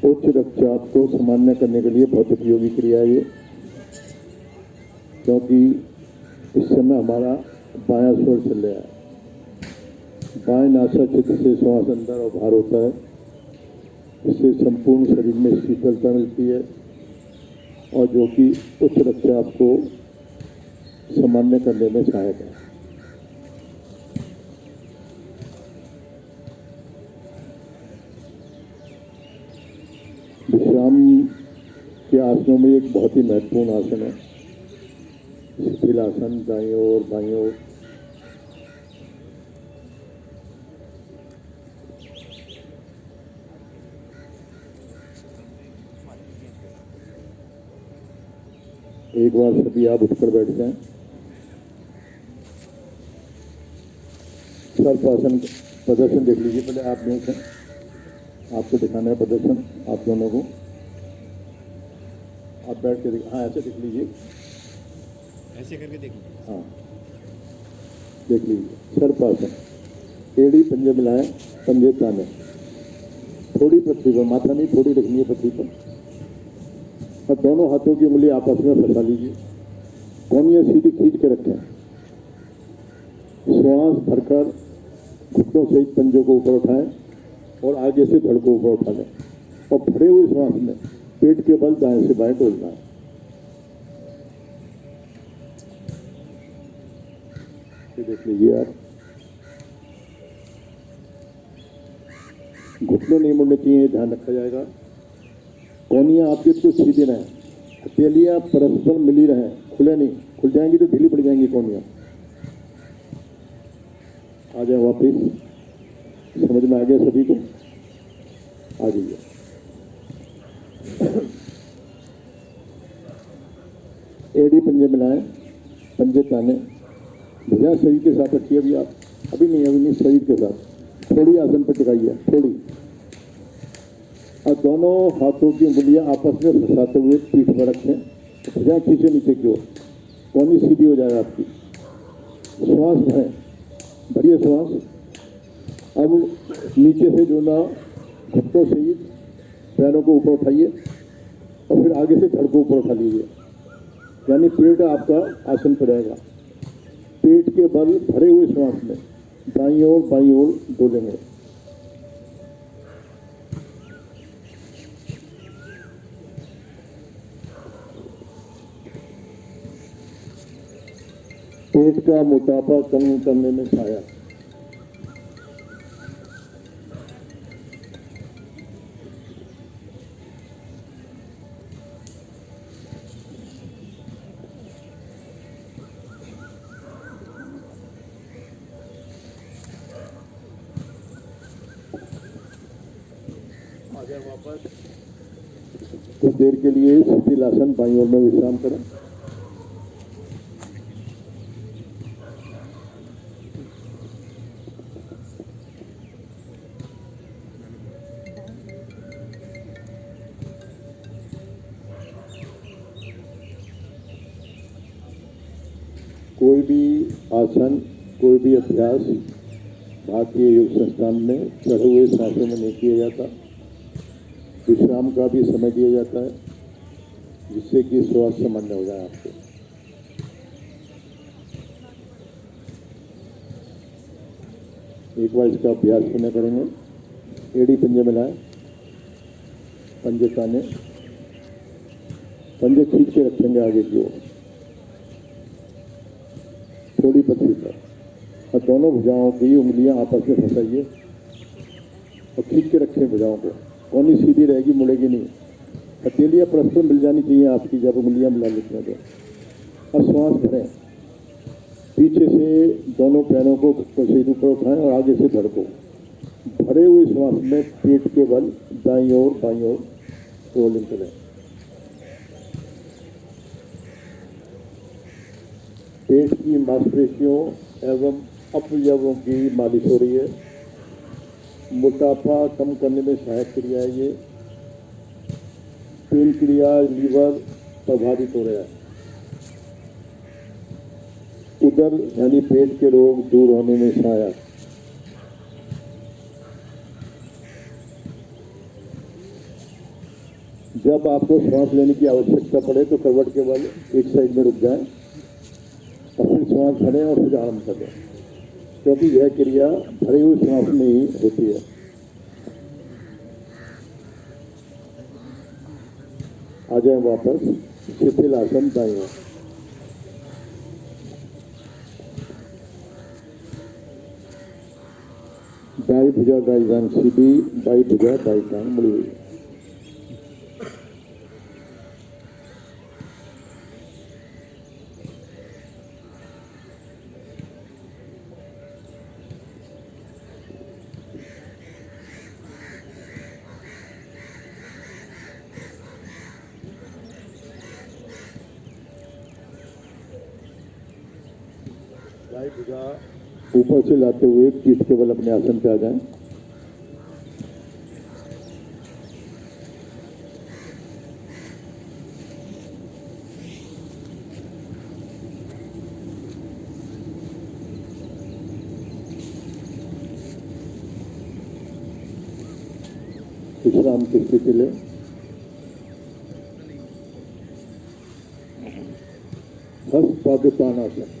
उच्च रक्तचाप को सामान्य करने के लिए बहुत उपयोगी क्रिया है ये, क्योंकि इस समय हमारा बायां स्वर चल रहा है। बाएं नासाचित्र से श्वास अंदर और बाहर होता है, इससे संपूर्ण शरीर में शीतलता मिलती है और जो कि उच्च रक्तचाप को सामान्य करने में सहायक है। विश्राम के आसनों में एक बहुत ही महत्वपूर्ण आसन है शिथिल आसन। दाईं ओर बाईं ओर एक बार सभी आप उठकर बैठ जाएं। सर्पासन प्रदर्शन देख लीजिए पहले आप लोग हैं, आपको दिखाना है प्रदर्शन आप दोनों को। आप बैठ के हाँ ऐसे देख लीजिए, ऐसे करके देख लीजिए। हाँ देख लीजिए। सर्पासन एड़ी पंजे मिलाएं, पंजे ताने, थोड़ी पृथ्वी पर, माथा नहीं थोड़ी रखनी है पृथ्वी पर, और दोनों हाथों की उंगली आपस में फंसा लीजिए। कोहनियां सीधी खींच के रखें। श्वास भरकर घुटनों सहित पंजों को ऊपर उठाएं और आगे से धड़ को ऊपर उठा लें और भरे हुए श्वास में पेट के बल दाएं से बाएं डोलना है। ये देख लीजिए आप। घुटने नहीं मुड़ने चाहिए, ध्यान रखा जाएगा। कोहनियां आपके तो सीधे रहें, हथेलियां परस्पर मिली रहें, खुले नहीं, खुल जाएंगी तो ढीली पड़ जाएंगी कोहनियां। आ जाए वापिस, समझ में आ गया सभी को? आ जाइए। एड़ी पंजे मिलाएं, पंजे ताने, भुजा शरीर के साथ रखिए। अभी आप अभी नहीं शरीर के साथ थोड़ी आसन पर टिकाइए, थोड़ी, और दोनों हाथों की उंगलियां आपस में फंसाते हुए पीठ पर रखें। भुजा खींचे नीचे की ओर, कोहनी सीधी हो जाए आपकी। श्वास भरें, भरिए श्वास। अब नीचे से जो ना घुटनों से ही पैरों को ऊपर उठाइए और फिर आगे से धड़ को ऊपर उठा लीजिए, यानी पेट आपका आसन पर रहेगा। पेट के बल भरे हुए श्वास में दाईं ओर बाईं ओर डोलेंगे। पेट का मोटापा कम करने में सहायक। आ जाए वापस। कुछ देर के लिए शिथिल आसन बाईं ओर में विश्राम करें। कोई भी आसन, कोई भी अभ्यास भारतीय योग संस्थान में चढ़े हुए सांसों में नहीं किया जाता। विश्राम का भी समय दिया जाता है जिससे कि स्वास्थ्य सामान्य हो जाए आपको। एक बार इसका अभ्यास पुनः करेंगे। एड़ी पंजे मिलाएं, पंजे ताने, पंजे खींच के रखेंगे आगे की ओर, थोड़ी पृथ्वी पर, और दोनों भुजाओं की उंगलियां आपस में फंसाइए और खींच के रखें भुजाओं को। कोहनी सीधी रहेगी, मुड़ेगी नहीं। हथेलियां परस्पर मिल जानी चाहिए आपकी जब उंगलियां मिला लेते हैं तो। और श्वास भरें, पीछे से दोनों पैरों को सीधे ऊपर उठाएं और आगे से धड़ को। भरे हुए श्वास में पेट के बल दाईं ओर बाईं ओर रोलिंग करें। पेट की मांसपेशियों एवं अपयवों की मालिश हो रही है। मोटापा कम करने में सहायक क्रिया है ये। पेन क्रिया, लीवर प्रभावित हो रहा है। उदर यानी पेट के रोग दूर होने में सहायक। जब आपको श्वास लेने की आवश्यकता पड़े तो करवट के बल एक साइड में रुक जाएं और फिर श्वास भरें और फिर आराम करें, क्योंकि यह क्रिया भरे हुए श्वास में ही होती है। आ जाए वापस। शिथिल आसन दाईं ओर। दाई भुजा दाई टांग सीधी, बाई भुजा दाई टांग मुड़ी हुई। दाई भुजा ऊपर से लाते हुए पीठ केवल अपने आसन पे आ जाएं। विश्राम की स्थिति ले। हस्त पादुकानासन।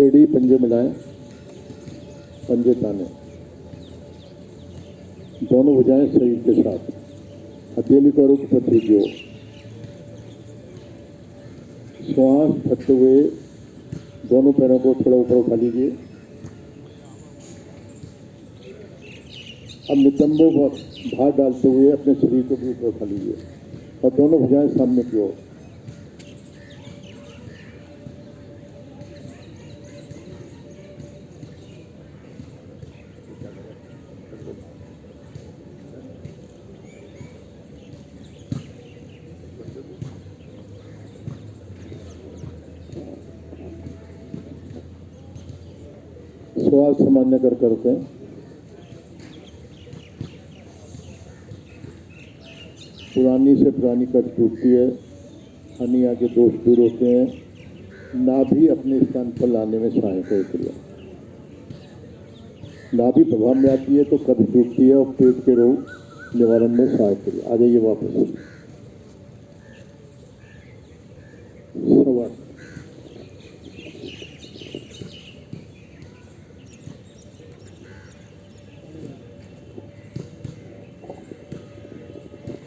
एड़ी पंजे मिलाएं, पंजे ताने, दोनों भुजाएं शरीर के साथ, हथेली करो कि पथरी की ओर। श्वास फटते हुए दोनों पैरों को थोड़ा ऊपर उठा लीजिए। अब नितंबों पर भार डालते हुए अपने शरीर को भी ऊपर उठा लीजिए और दोनों भुजाएं सामने की ओर। श्वास सामान्य कर करते हैं। पुरानी से पुरानी कट टूटती है, अनिया के दोष दूर होते हैं, नाभि अपने स्थान पर लाने में सहायक है क्रिया। नाभि प्रभाव में आती है तो कट टूटती है और पेट के रोग निवारण में सहायक क्रिया। आ जाइए वापस। सवाल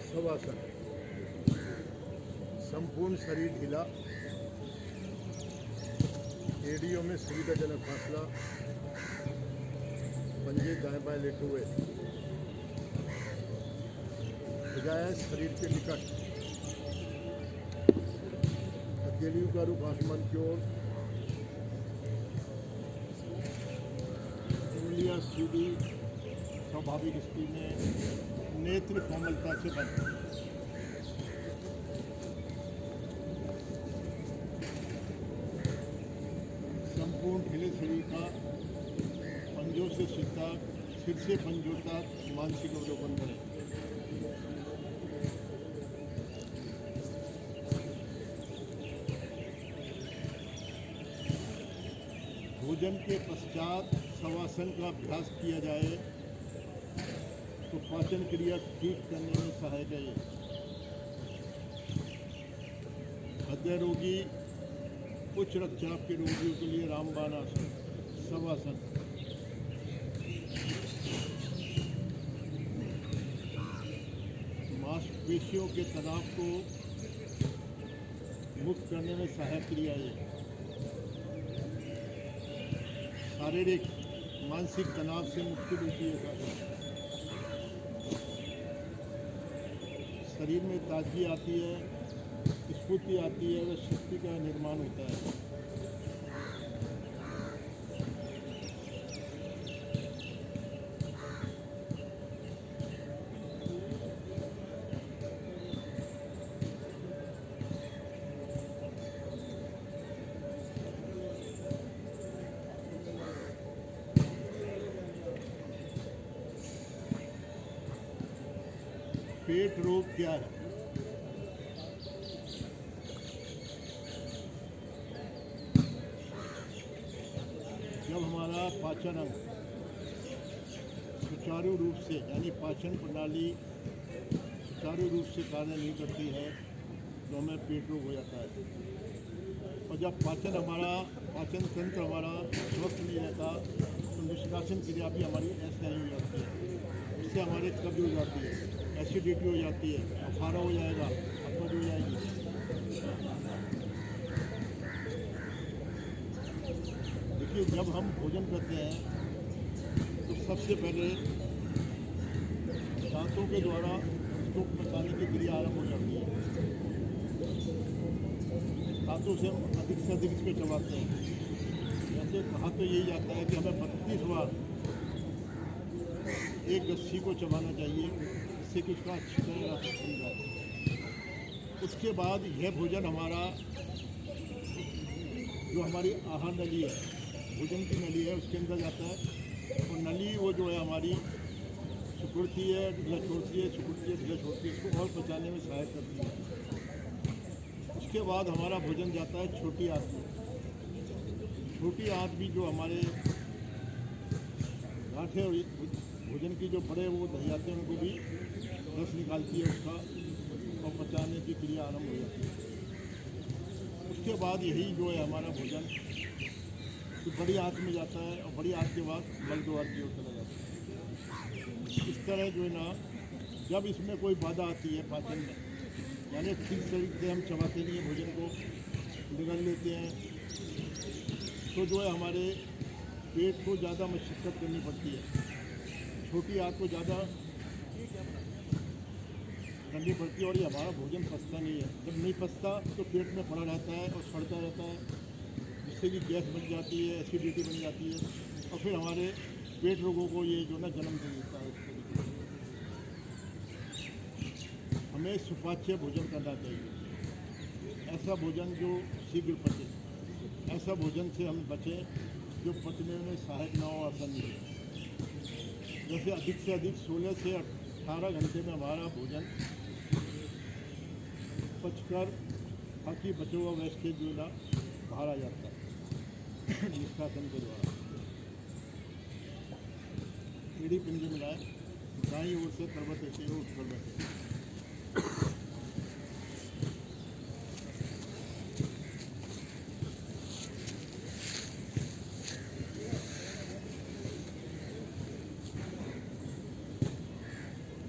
शवासन। संपूर्ण शरीर ढीला, एड़ियों में सुविधाजनक फासला, पंजे दाएं बाएं लेटे हुए, भुजाएं शरीर के निकट, हथेलियों का रुख आसमान की ओर, उंगलियां सीधी स्वाभाविक स्थिति में, नेत्र कोमलता से बंद। संपूर्ण ढीले शरीर का पंजों से सिर से पंजों तक मानसिक अवलोकन करें। भोजन के पश्चात शवासन का अभ्यास किया जाए तो पाचन क्रिया ठीक करने में सहायक है। हृदय रोगी, उच्च रक्तचाप के रोगियों के लिए रामबाण आसन, शवासन। मांसपेशियों के तनाव को मुक्त करने में सहायक क्रिया है। शारीरिक मानसिक तनाव से मुक्ति मिलती है। शरीर में ताजगी आती है, स्फूर्ति आती है, व शक्ति का निर्माण होता है। पेट रोग क्या है? जब हमारा पाचन अंग सुचारू रूप से यानी पाचन प्रणाली सुचारू रूप से कार्य नहीं करती है तो हमें पेट रोग हो जाता है। और जब पाचन तंत्र हमारा स्वस्थ नहीं रहता तो निष्कासन क्रिया भी हमारी ऐसे नहीं हो जाती है। इससे हमारे कब्ज हो जाती है, एसिडिटी हो जाती है, अफारा हो जाएगा, अपच हो जाएगी। देखिए, जब हम भोजन करते हैं तो सबसे पहले दांतों के द्वारा उसको पचाने की क्रिया आरंभ हो जाती है। तो उसे हम अधिक से अधिक इसको चबाते हैं। वैसे कहा तो यही जाता है कि हमें 32 बार एक लस्सी को चबाना चाहिए, इससे कि उसका अच्छी तरह रस बन जाए। उसके बाद यह भोजन हमारा जो हमारी आहार नली है, भोजन की नली है, उसके अंदर जाता है। और नली वो जो है हमारी सिकुड़ती है, ढिला छोड़ती है, सिकुड़ती है, ढिला छोड़ती है, इसको और पचाने में सहायक करती है। उसके बाद हमारा भोजन जाता है छोटी आंत में। छोटी आंत भी जो हमारे गांठें और भोजन की जो बड़े वो दही आते हैं उनको भी रस निकालती है उसका, और पचाने की क्रिया आरंभ हो जाती है। उसके बाद यही जो है हमारा भोजन तो बड़ी आंत में जाता है, और बड़ी आंत के बाद मल द्वार की ओर चला जाता है। इस तरह जो है ना, जब इसमें कोई बाधा आती है पाचन में, यानी ठीक तरीके से हम चबाते नहीं हैं, भोजन को निगल लेते हैं, तो जो है हमारे पेट को ज़्यादा मशक्क़त करनी पड़ती है, छोटी आंत को ज़्यादा करनी पड़ती है, और ये हमारा भोजन पचता नहीं है। जब नहीं पचता तो पेट में पड़ा रहता है और सड़ता रहता है, जिससे कि गैस बन जाती है, एसिडिटी बन जाती है, और फिर हमारे पेट रोगों को ये जो ना जन्म दे देता है। हमें सुपाच्य भोजन करना चाहिए, ऐसा भोजन जो शीघ्र पचे, ऐसा भोजन से हम बचें जो पचने में सहायक ना हो, आसानी हो। जैसे अधिक से अधिक 16 से 18 घंटे में हमारा भोजन पचकर बाकी बचे हुआ वेस्टेज जो ना बाहर आ जाता है निष्कासन के द्वारा। एड़ी पिंजर मिलाए, दाईं ओर से पर्वत ऐसे उठ कर बैठे।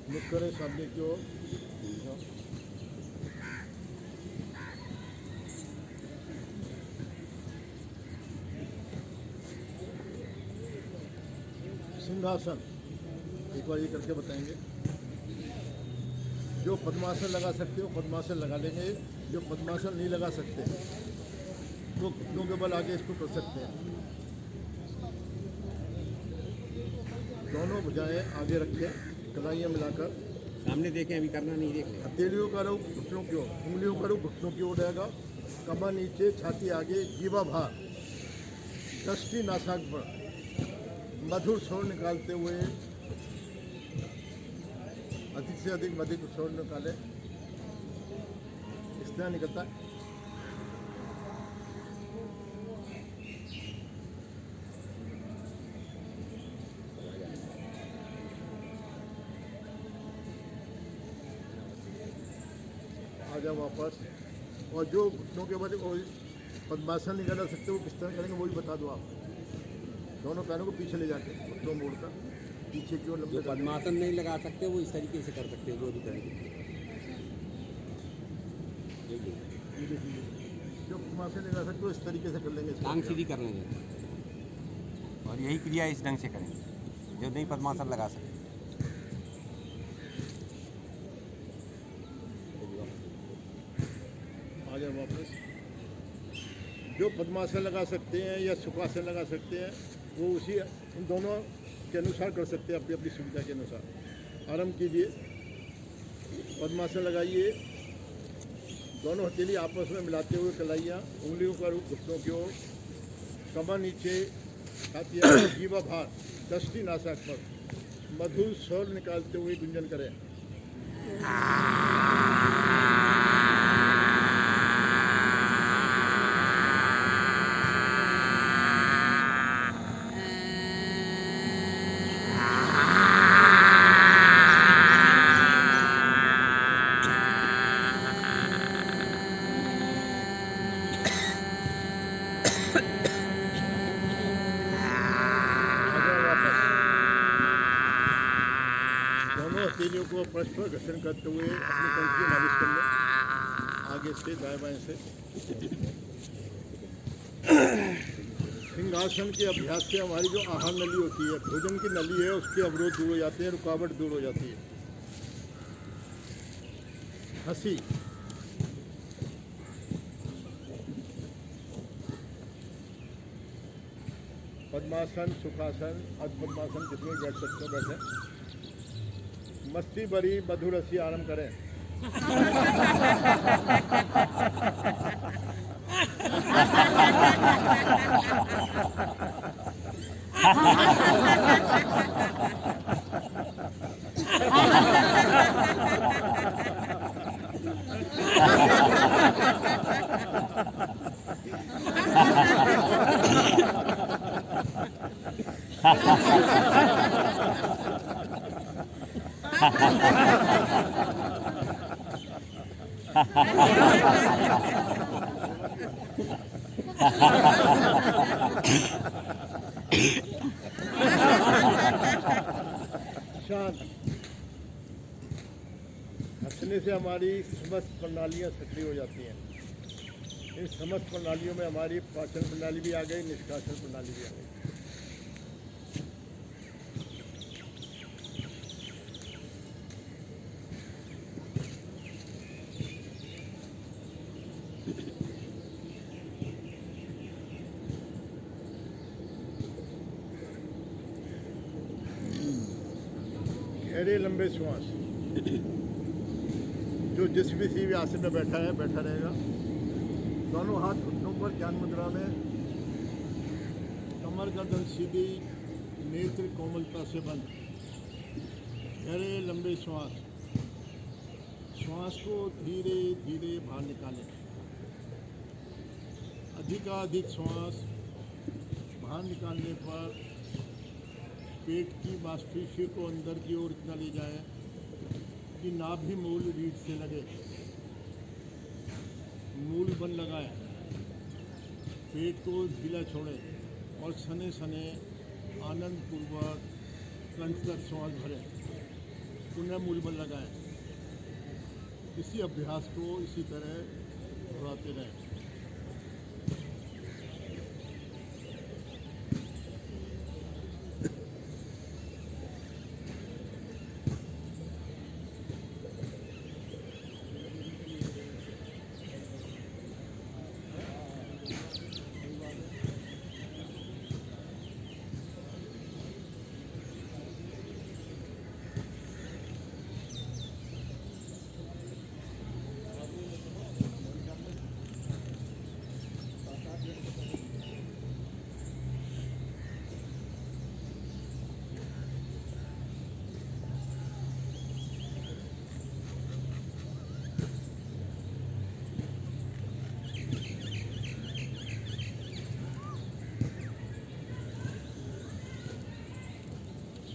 मुख करें सामने की ओर। सिंहासन एक बार ये करके बताएंगे। जो पद्मासन लगा सकते हो पद्मासन लगा लेंगे, जो पद्मासन नहीं लगा सकते वो घुटनों के बल आगे इसको कर सकते हैं। दोनों भुजाएं आगे रखें, कलाइयाँ मिलाकर सामने देखें, अभी करना नहीं, देख लें। हथेलियों का रुख घुटनों की ओर, उंगलियों का रुख घुटनों की ओर रहेगा। कमर नीचे, छाती आगे, जीवा बाहर, दृष्टि नासाक पर, मधुर स्वर निकालते हुए अधिक से अधिक मधुर स्वर निकाले। इस तरह निकलता है। आ जाओ वापस। और जो घुटनों के बल पद्मासन नहीं कर सकते वो किस तरह करेंगे वो भी बता दो आप। दोनों पैरों को पीछे ले जाके घुटनों मोड़कर पीछे की ओर लंबे कर। पद्मासन नहीं लगा सकते वो इस तरीके से कर सकते हैं, जो भी करेंगे। ये देखिए, जो पद्मासन नहीं कर सकते वो इस तरीके से कर लेंगे। टांग सीधी कर लेंगे, और यही क्रिया इस ढंग से करेंगे जो नहीं पद्मासन लगा सकते। आ जाए वापस। जो पद्मासन लगा सकते हैं या सुखासन लगा सकते हैं वो उसी उन दोनों के अनुसार कर सकते हैं, अपनी अपनी सुविधा के अनुसार। आरंभ कीजिए, पद्मासन लगाइए, दोनों हथेली आपस में मिलाते हुए कलाइयाँ, उंगलियों का रुख घुटनों की ओर, कमर नीचे, छाती आगे, जीवा बाहर, दृष्टि नासाक पर, मधुर स्वर निकालते हुए गुंजन करें। हथेलियों को परस्पर घर्षण करते हुए अपने कंठ की मालिश कर लें, आगे से दाएं बाएं से। सिंहासन के अभ्यास से हमारी जो आहार नली होती है, भोजन की नली है, उसके अवरोध दूर हो जाते हैं, रुकावट दूर हो जाती है। हंसी, पद्मासन, सुखासन, अर्ध पद्मासन जितने भी बैठ सकते हो बैठे। मस्ती भरी मधुर हंसी आरंभ करें। शांत। हंसने से हमारी समस्त प्रणालियाँ सक्रिय हो जाती हैं। इन समस्त प्रणालियों में हमारी पाचन प्रणाली भी आ गई, निष्कासन प्रणाली भी आ गई। गहरे लंबे श्वास। जो जिस भी आसन में बैठा है बैठा रहेगा। दोनों हाथ घुटनों पर ज्ञान मुद्रा में, कमर गर्दन सीधी, नेत्र कोमलता से बंद। गहरे लंबे श्वास। श्वास को धीरे धीरे बाहर निकालें। अधिकाधिक श्वास बाहर निकालने पर पेट की मांसपेशियों को अंदर की ओर इतना ले जाएं कि नाभि मूल रीढ़ से लगे। मूल बन लगाएं। पेट को ढीला छोड़ें और सने सने आनंद पूर्वक कंठ तक श्वास भरें। पुनः मूल बन लगाएं। इसी अभ्यास को इसी तरह दोहराते रहें।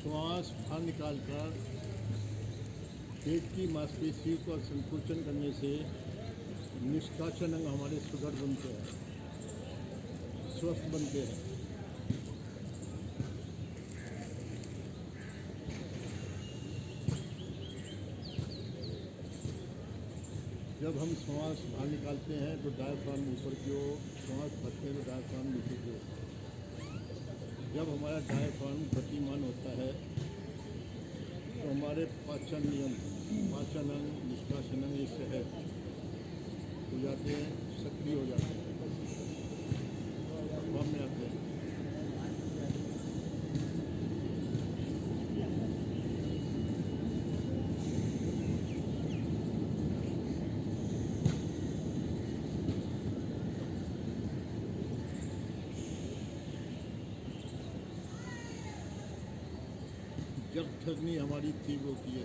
श्वास बाहर निकालकर पेट की मांसपेशियों का संकुचन करने से निष्कासन अंग हमारे सुदृढ़ बनते हैं, स्वस्थ बनते हैं। जब हम श्वास बाहर निकालते हैं तो डायफ्राम ऊपर की ओर, श्वास भरते हैं तो डायफ्राम नीचे की ओर। जब हमारा डायफ्राम गतिमान होता है तो हमारे पाचन नियम, पाचन अंग, निष्कासन अंग, ये सहज हो जाते हैं, सक्रिय हो जाते हैं, प्रभाव में आते हैं। जब ठगनी हमारी तीव्र होती है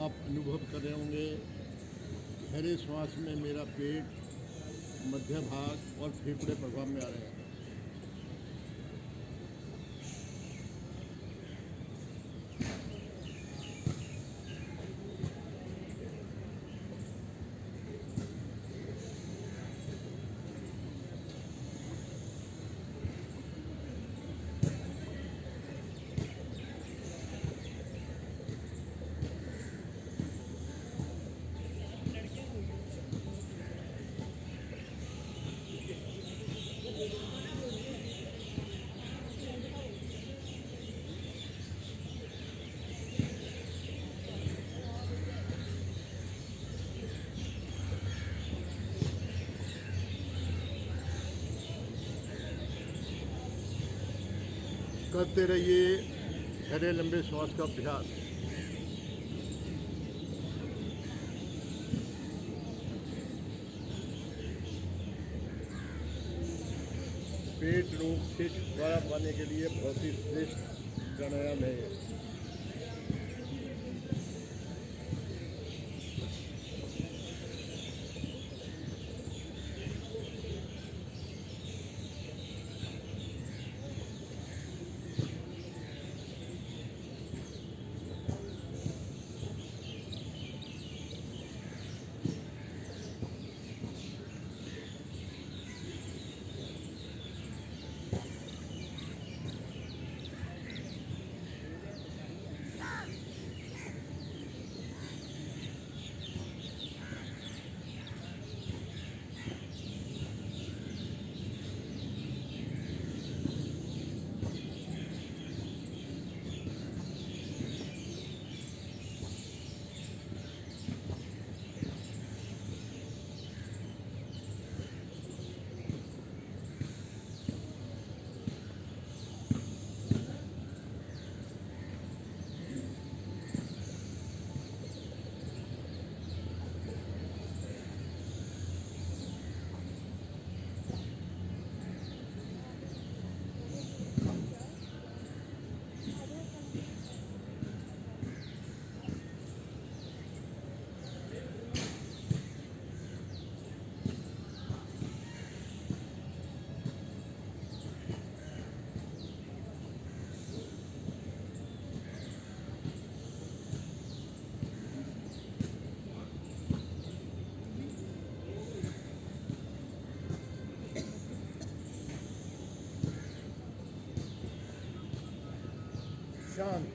आप अनुभव कर रहे होंगे गहरे श्वास में मेरा पेट, मध्य भाग और फेफड़े प्रभाव में आ रहे हैं। करते रहिए गहरे लंबे श्वास का अभ्यास। पेट रोग से छुटकारा पाने के लिए बहुत ही श्रेष्ठ प्राणायाम है ये। शांत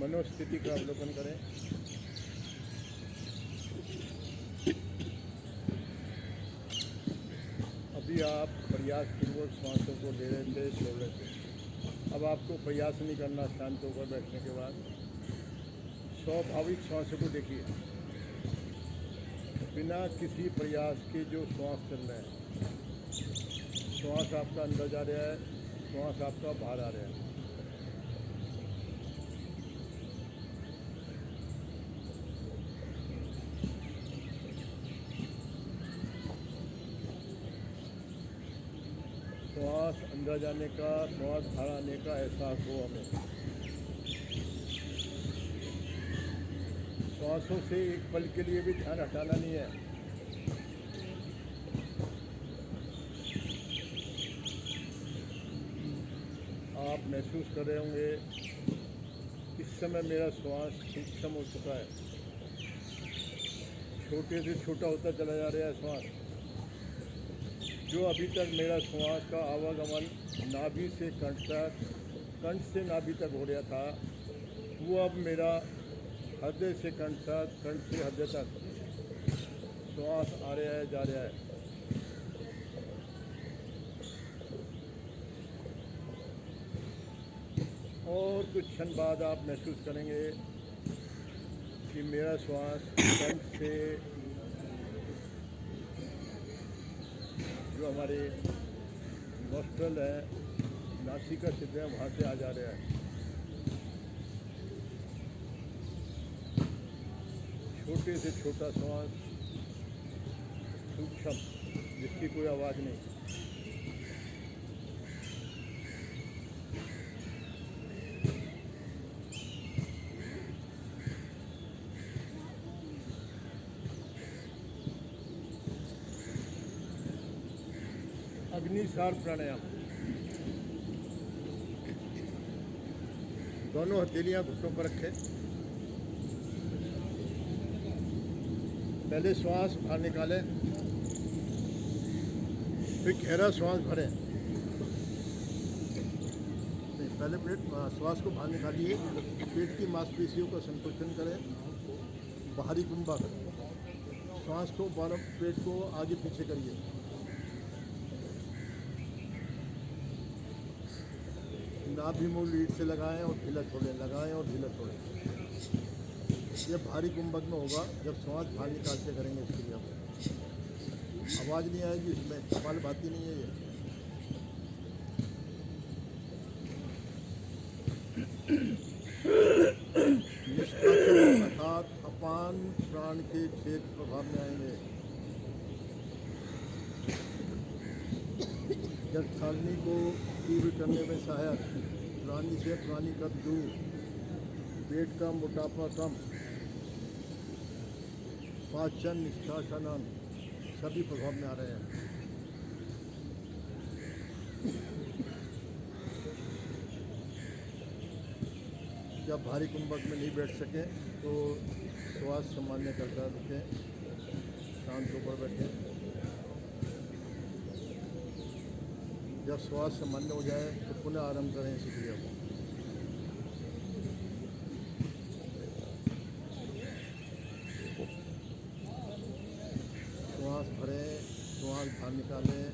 मनोस्थिति का अवलोकन करें। अभी आप प्रयासपूर्वक श्वासों को ले रहे थे, छोड़ रहे थे। अब आपको प्रयास नहीं करना। शांत होकर बैठने के बाद स्वाभाविक श्वासों को देखिए, बिना किसी प्रयास के जो श्वास चल रहे हैं। श्वास आपका अंदर जा रहा है, श्वास आपका बाहर आ रहा है। श्वास अंदर जाने का, श्वास बाहर आने का एहसास हो हमें। श्वासों से एक पल के लिए भी ध्यान हटाना नहीं है। आप महसूस कर रहे होंगे इस समय मेरा श्वास सूक्ष्म हो चुका है, छोटे से छोटा होता चला जा रहा है श्वास। जो अभी तक मेरा श्वास का आवागमन नाभि से कंठ तक, कंठ से नाभि तक हो रहा था, वो अब मेरा हृदय से कंठ तक, कंठ से हृदय तक श्वास आ रहा है, जा रहा है। और कुछ क्षण बाद आप महसूस करेंगे कि मेरा श्वास कंठ से, जो हमारे नॉस्ट्रल है, नासिका छिद्र है, वहाँ से आ जा रहा है। छोटे से छोटा श्वास, सूक्ष्म, जिसकी कोई आवाज़ नहीं। अग्निसार प्राणायाम। दोनों हथेलियां घुटनों पर रखें। पहले श्वास बाहर निकालें, फिर गहरा श्वास भरें। पहले श्वास को बाहर निकालिए, पेट की मांसपेशियों का संकोचन करें, बाहरी कुंभक। श्वास को पेट को आगे पीछे करिए। नाभि मूल लीड से लगाएं और ढीला छोड़ें, लगाएं और ढीला छोड़ें। ये भारी कुंभक में होगा जब श्वास बाहर निकालते करेंगे। इसके लिए आवाज़ नहीं आएगी, इसमें कपाल भाती नहीं है ये। विशेष प्रभाव में आएंगे। जठराग्नि को तीव्र करने में सहायक, प्राणी से प्राणी कब्ज दूर, पेट का मोटापा कम, पाचन निष्कासन सभी प्रभाव में आ रहे हैं। जब भारी कुंभक में नहीं बैठ सकें तो श्वास सामान्य करता रखें, शांत होकर बैठें। जब श्वास सामान्य हो जाए तो पुनः आरंभ करें इस क्रिया को। श्वास भरें, श्वास बाहर निकालें।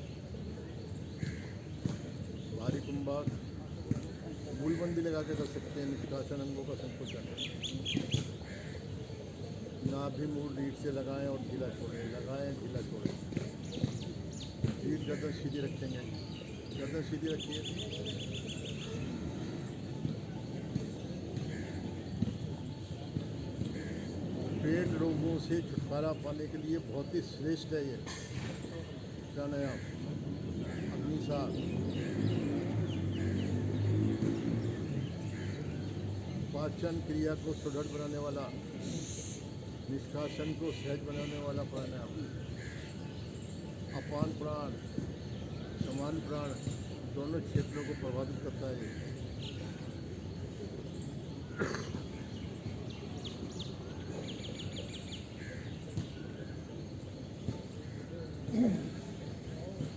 भारी कुंभक मूलबंदी लगा के कर सकते हैं, निष्कासन अंगों का संकुचन। नाभि मूल रीढ़ से लगाएं और ढीला छोड़ें, लगाएं ढीला छोड़ें। रीढ़ गर्दन सीधी रखेंगे, गर्दन सीधी रखिए। पेट रोगों से छुटकारा पाने के लिए बहुत ही श्रेष्ठ है ये प्राणायाम, अग्निसार। पाचन क्रिया को सुदृढ़ बनाने वाला, निष्कासन को सहज बनाने वाला प्राणायाम। अपान प्राण, समान प्राण दोनों क्षेत्रों को प्रभावित करता है।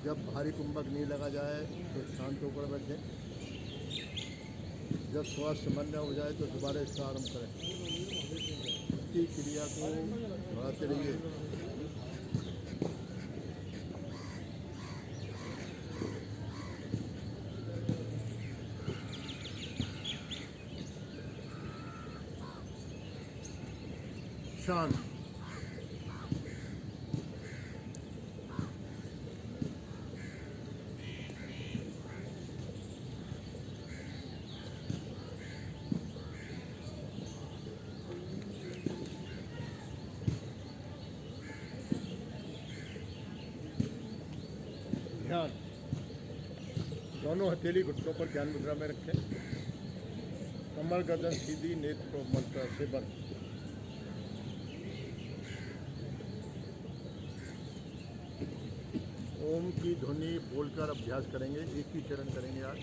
जब भारी कुंभक नहीं लगा जाए तो शांत होकर बैठें। जब श्वास सामान्य हो जाए तो दोबारा इसका आरंभ करें। इसकी क्रिया को बढ़ाते रहिए। शांत। ध्यान, दोनों हथेली घुटनों पर ध्यान मुद्रा में रखें। कमर गर्दन सीधी, नेत्र कोमलता से बंद। ओम की ध्वनि बोलकर अभ्यास करेंगे। एक ही चरण करेंगे आज।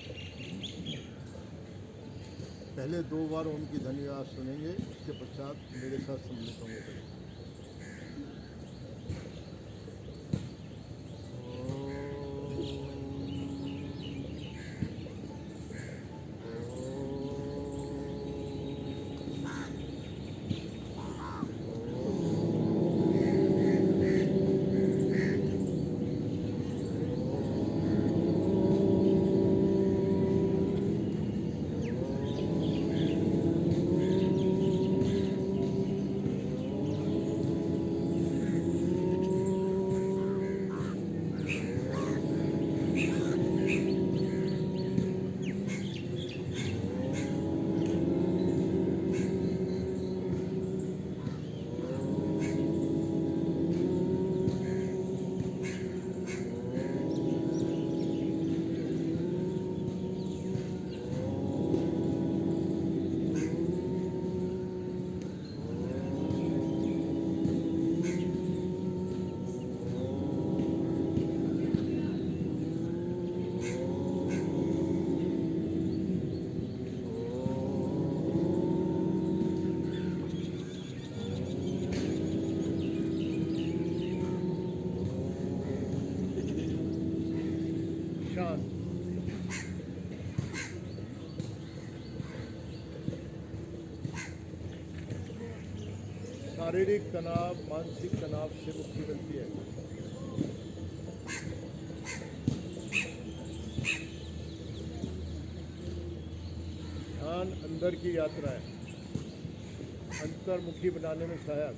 पहले 2 बार ओम की ध्वनि आज सुनेंगे, इसके पश्चात मेरे साथ सम्मिलित होंगे। शारीरिक तनाव, मानसिक तनाव से मुक्ति मिलती है। ध्यान अंदर की यात्रा है, अंतर्मुखी बनाने में सहायक।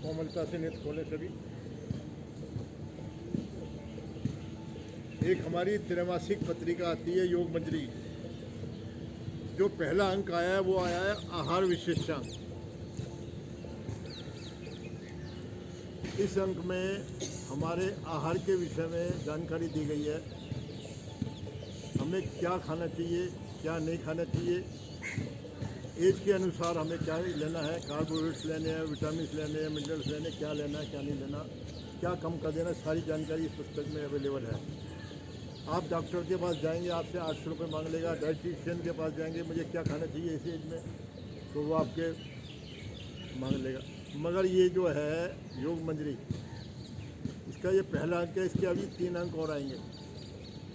कोमलता से नेत्र खोलें सभी। एक हमारी त्रैमासिक पत्रिका आती है योग मंजरी। जो पहला अंक आया है वो आया है आहार विशेषांक। इस अंक में हमारे आहार के विषय में जानकारी दी गई है। हमें क्या खाना चाहिए, क्या नहीं खाना चाहिए, एज के अनुसार हमें क्या लेना है, कार्बोहाइड्रेट्स लेने हैं, विटामिन लेने हैं, मिनरल्स लेने, क्या लेना है क्या नहीं लेना, क्या कम कर देना, सारी जानकारी इस पुस्तक में अवेलेबल है। आप डॉक्टर के पास जाएंगे, आपसे 800 रुपये मांग लेगा। डाइटिशियन के पास जाएंगे, मुझे क्या खाना चाहिए इस एज में, तो वो आपके मांग लेगा। मगर ये जो है योग मंजरी, इसका ये पहला अंक है। इसके अभी 3 अंक और आएंगे।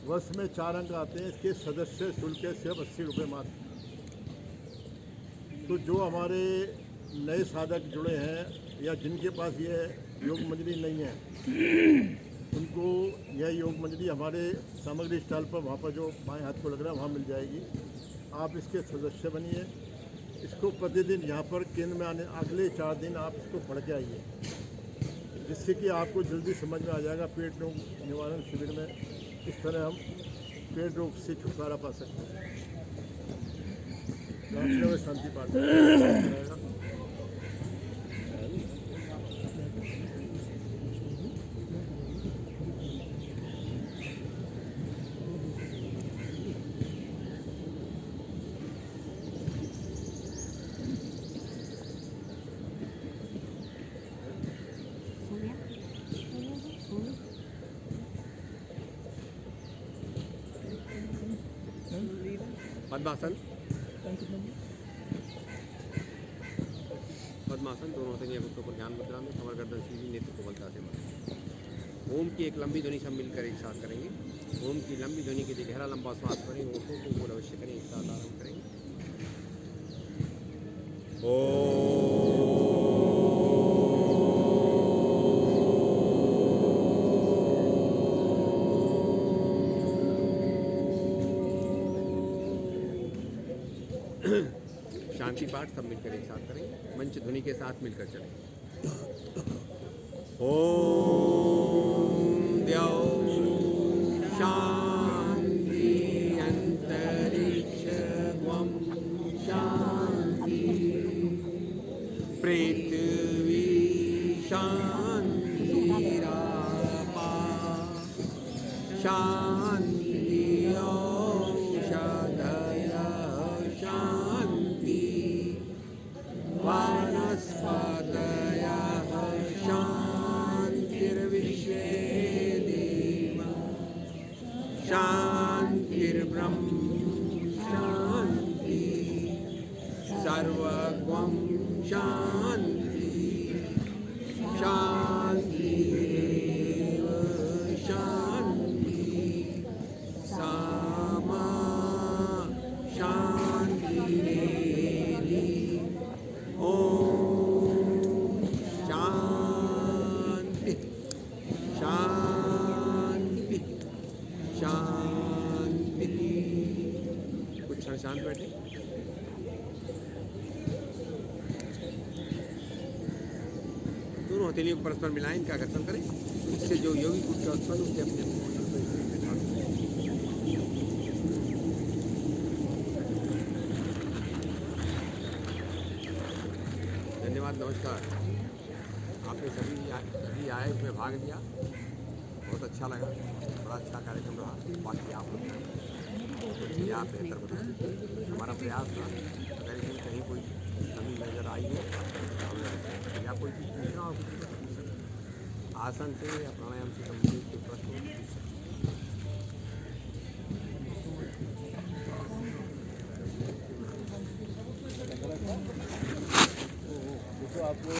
वर्ष में 4 अंक आते हैं। इसके सदस्य शुल्क है सिर्फ 80 रुपये मात्र। तो जो हमारे नए साधक जुड़े हैं या जिनके पास ये योग मंजरी नहीं है, उनको यह योग मंजरी हमारे सामग्री स्टॉल पर, वहाँ पर जो बाएं हाथ को लग रहा है वहाँ मिल जाएगी। आप इसके सदस्य बनिए। इसको प्रतिदिन यहाँ पर केंद्र में आने अगले 4 दिन आप इसको पढ़ के आइए, जिससे कि आपको जल्दी समझ में आ जाएगा। पेट रोग निवारण शिविर में इस तरह हम पेट रोग से छुटकारा पा सकते हैं। शांति पाठ रहेगा। पद्मासन, पद्मासन दोनों होते हैं घुटनों पर ज्ञान मुद्रा में, कमर गर्दन सीधी, नेत्र को बलता से मारें। ओम की एक लंबी ध्वनि सब मिलकर एक साथ करेंगे। ओम की लंबी ध्वनि के लिए गहरा लंबा श्वास करें। ओठों को गोल अवश्य करें। एक साथ आरंभ करेंगे। शांति पाठ सब मिलकर एक साथ करेंगे। मंच ध्वनि के साथ मिलकर चलें। ओम द्यौ शांति अंतरिक्ष त्वं शांति पृथ्वी शांतिरापा शांति औषधयः शांति वनस्पतयः शान्तिर्विश्वे देवा शान्तिर्ब्रह्म शान्ति सर्वगं शान्ति शान्तिरेव शान्ति सामा शान्तिरेधि। ओम शांति शांति शांति। कुछ क्षण शांत बैठे। दोनों हथेलियों को परस्पर मिलाएं, इनका घर्षण करें। इससे जो योगिक ऊर्जा उत्पन्न होती है अपने धन्यवाद, नमस्कार। आपने सभी आए, उसमें भाग लिया, बहुत अच्छा लगा। बड़ा अच्छा कार्यक्रम रहा। बाकी आप लोग चीज़ें आप बेहतर बताएं। हमारा प्रयास था, अगर इसमें कहीं कोई कमी नज़र आई है या कोई चीज़ पूछना हो, आसन से या प्राणायाम से संबंधित कोई प्रश्न हो।